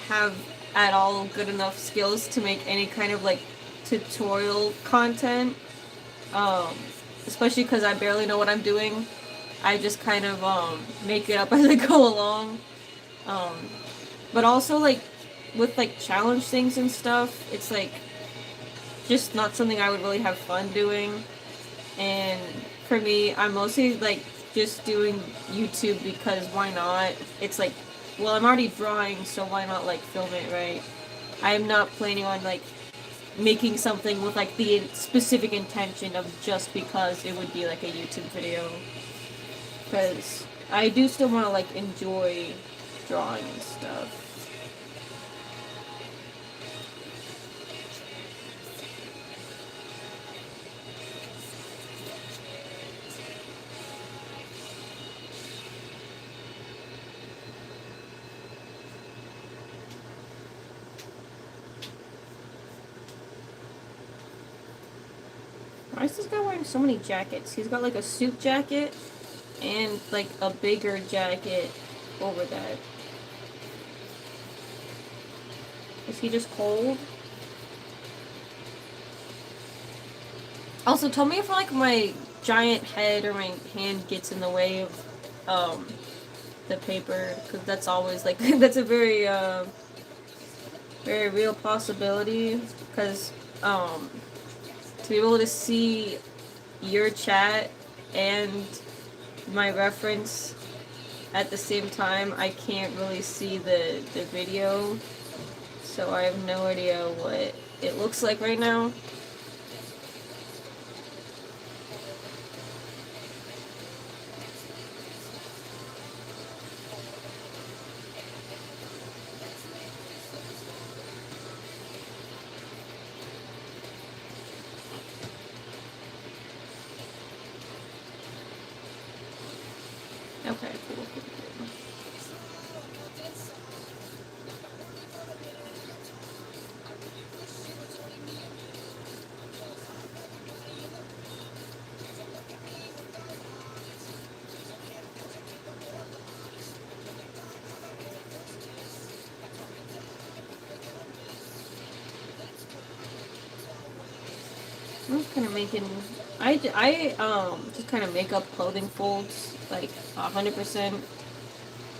have at all good enough skills to make any kind of like tutorial content. Especially because I barely know what I'm doing. I just kind of make it up as I go along. But also like with like challenge things and stuff, it's like just not something I would really have fun doing. And for me, I'm mostly like just doing YouTube because why not? It's like, well, I'm already drawing, so why not like film it, right? I'm not planning on like making something with like the specific intention of just because it would be like a YouTube video. Because I do still want to like enjoy drawing and stuff. Why is this guy wearing so many jackets? He's got like a suit jacket and like a bigger jacket over that. Is he just cold? Also, tell me if like my giant head or my hand gets in the way of the paper, because that's always like that's a very very real possibility, because to be able to see your chat and my reference at the same time. I can't really see the video, so I have no idea what it looks like right now. Okay, cool. I'm just kind of making. I just kind of make up clothing folds like 100%.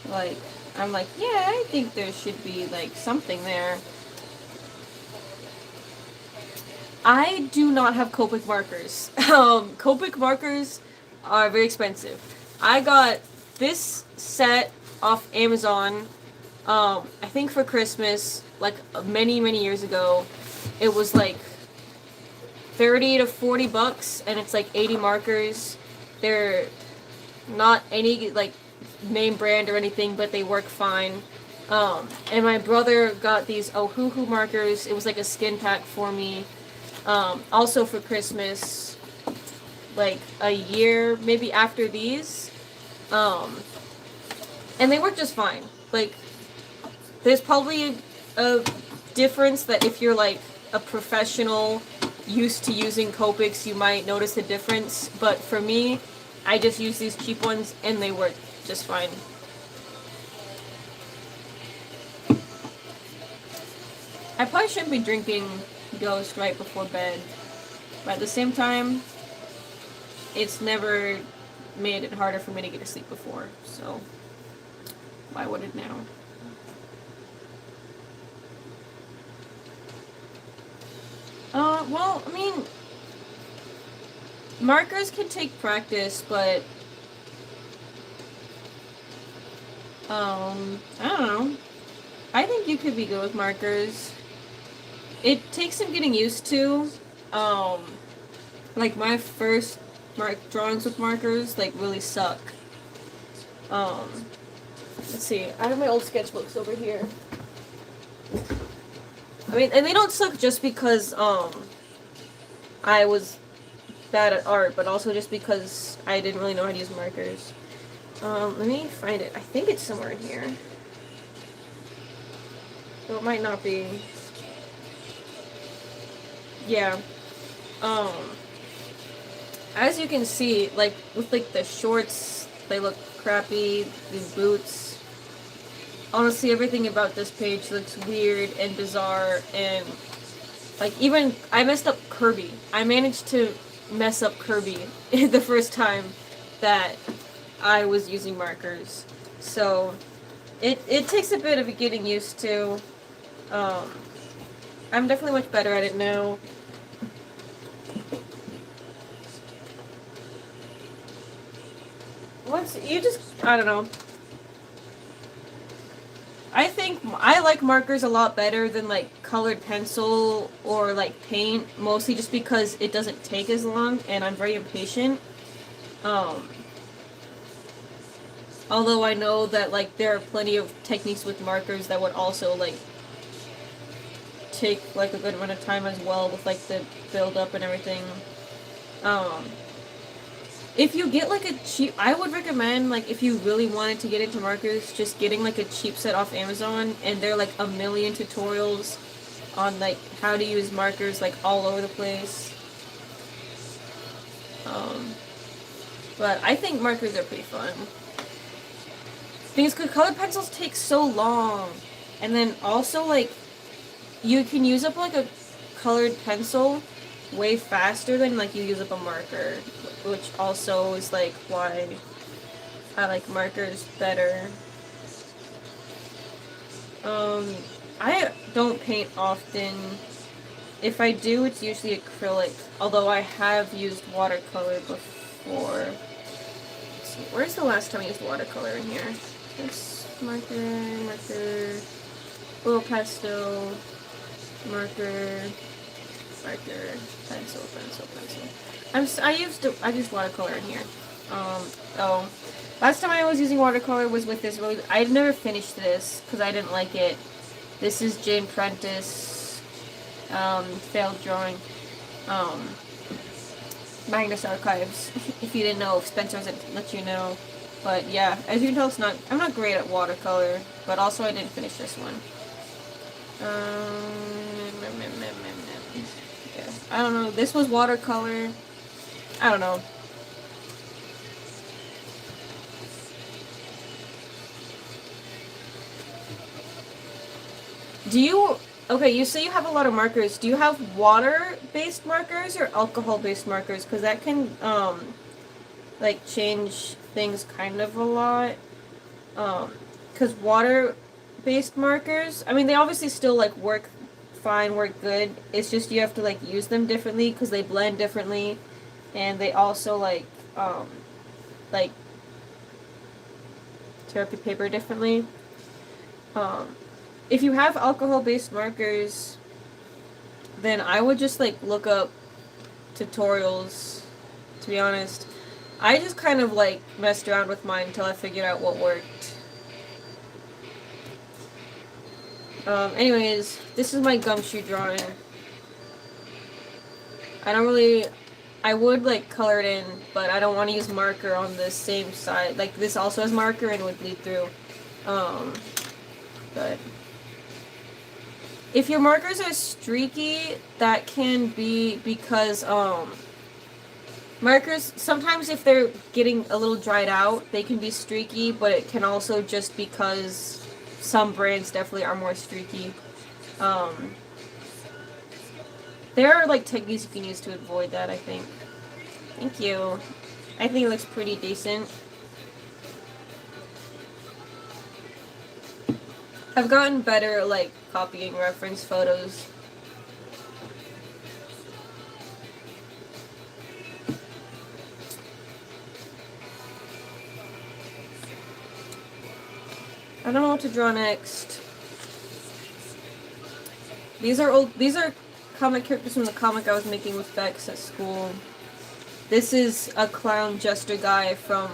Like I'm like, yeah, I think there should be like something there. I do not have Copic markers. Copic markers are very expensive. I got this set off Amazon. I think for Christmas, like many years ago. It was like 30 to 40 bucks, and it's like 80 markers. They're not any like name brand or anything, but they work fine. And my brother got these Ohuhu markers. It was like a skin pack for me. Also for Christmas, like a year maybe after these. And they work just fine. Like, there's probably a difference that if you're like a professional used to using Copics, you might notice a difference. But for me, I just use these cheap ones and they work just fine. I probably shouldn't be drinking Ghost right before bed, but at the same time, it's never made it harder for me to get to sleep before, so why would it now? Well, I mean, markers can take practice, but I don't know. I think you could be good with markers. It takes some getting used to. Like my first drawings with markers like really suck. Let's see. I have my old sketchbooks over here. I mean, and they don't suck just because I was bad at art, but also just because I didn't really know how to use markers. Let me find it. I think it's somewhere in here. Though it might not be. Yeah. As you can see, like, with, like, the shorts, they look crappy, these boots. Honestly, everything about this page looks weird and bizarre, and, like, even, I messed up Kirby. I managed to mess up Kirby the first time that I was using markers. So, it takes a bit of getting used to. I'm definitely much better at it now. I don't know. I think I like markers a lot better than like colored pencil or like paint, mostly just because it doesn't take as long and I'm very impatient. Although I know that like there are plenty of techniques with markers that would also like take like a good amount of time as well with like the build up and everything. If you get like a cheap, I would recommend like if you really wanted to get into markers, just getting like a cheap set off Amazon, and there are like a million tutorials on like how to use markers like all over the place. But I think markers are pretty fun. Because colored pencils take so long, and then also like you can use up like a colored pencil way faster than like you use up a marker, which also is like why I like markers better. I don't paint often. If I do, it's usually acrylic, although I have used watercolor before. Let's see, where's the last time I used watercolor in here? This marker, little pastel, marker, pencil. I used watercolor in here. Oh, last time I was using watercolor was with this really. I'd never finished this because I didn't like it. This is Jane Prentice, failed drawing, Magnus Archives. If you didn't know, if Spencer doesn't let you know. But yeah, as you can tell, I'm not great at watercolor, but also I didn't finish this one. Yeah, I don't know. This was watercolor. I don't know. Okay, you say you have a lot of markers. Do you have water-based markers or alcohol-based markers? Because that can, like, change things kind of a lot. Because water-based markers, I mean, they obviously still, like, work fine, work good. It's just you have to, like, use them differently because they blend differently. And they also, like, tear up your paper differently. If you have alcohol-based markers, then I would just, like, look up tutorials, to be honest. I just kind of, like, messed around with mine until I figured out what worked. Anyways, this is my gumshoe drawing. I would, like, color it in, but I don't want to use marker on the same side. Like, this also has marker and it would bleed through. But if your markers are streaky, that can be because, markers, sometimes if they're getting a little dried out, they can be streaky, but it can also just because some brands definitely are more streaky. There are, like, techniques you can use to avoid that, I think. Thank you. I think it looks pretty decent. I've gotten better at, like, copying reference photos. I don't know what to draw next. These are comic characters from the comic I was making with Bex at school. This is a clown jester guy from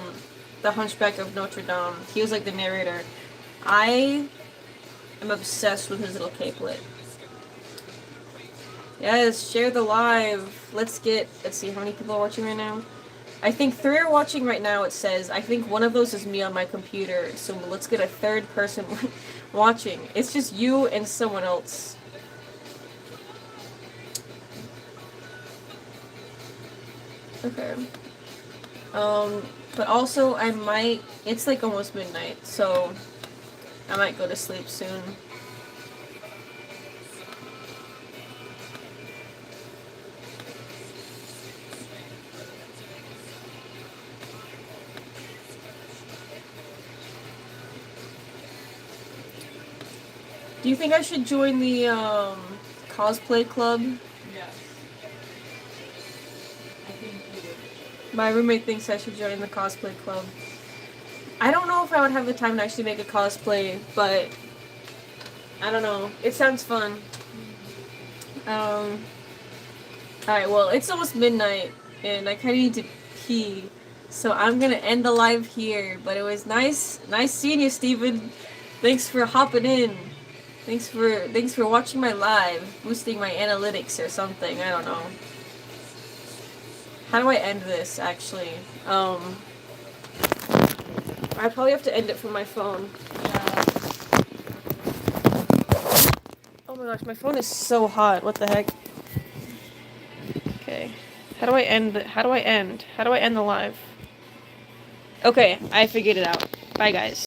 The Hunchback of Notre Dame. He was, like, the narrator. I'm obsessed with his little capelet. Yes, share the live. Let's see how many people are watching right now. I think 3 are watching right now, it says. I think one of those is me on my computer, so let's get a third person watching. It's just you and someone else. Okay. But also it's like almost midnight, so I might go to sleep soon. Do you think I should join the cosplay club? Yes. I think you would. My roommate thinks I should join the cosplay club. I don't know if I would have the time to actually make a cosplay, but I don't know. It sounds fun. Alright, well, it's almost midnight, and I kind of need to pee, so I'm gonna end the live here, but it was nice seeing you, Steven. Thanks for hopping in. Thanks for watching my live, boosting my analytics or something, I don't know. How do I end this, actually? I probably have to end it from my phone. Yeah. Oh my gosh, my phone is so hot, what the heck? Okay. How do I end the live? Okay, I figured it out. Bye, guys.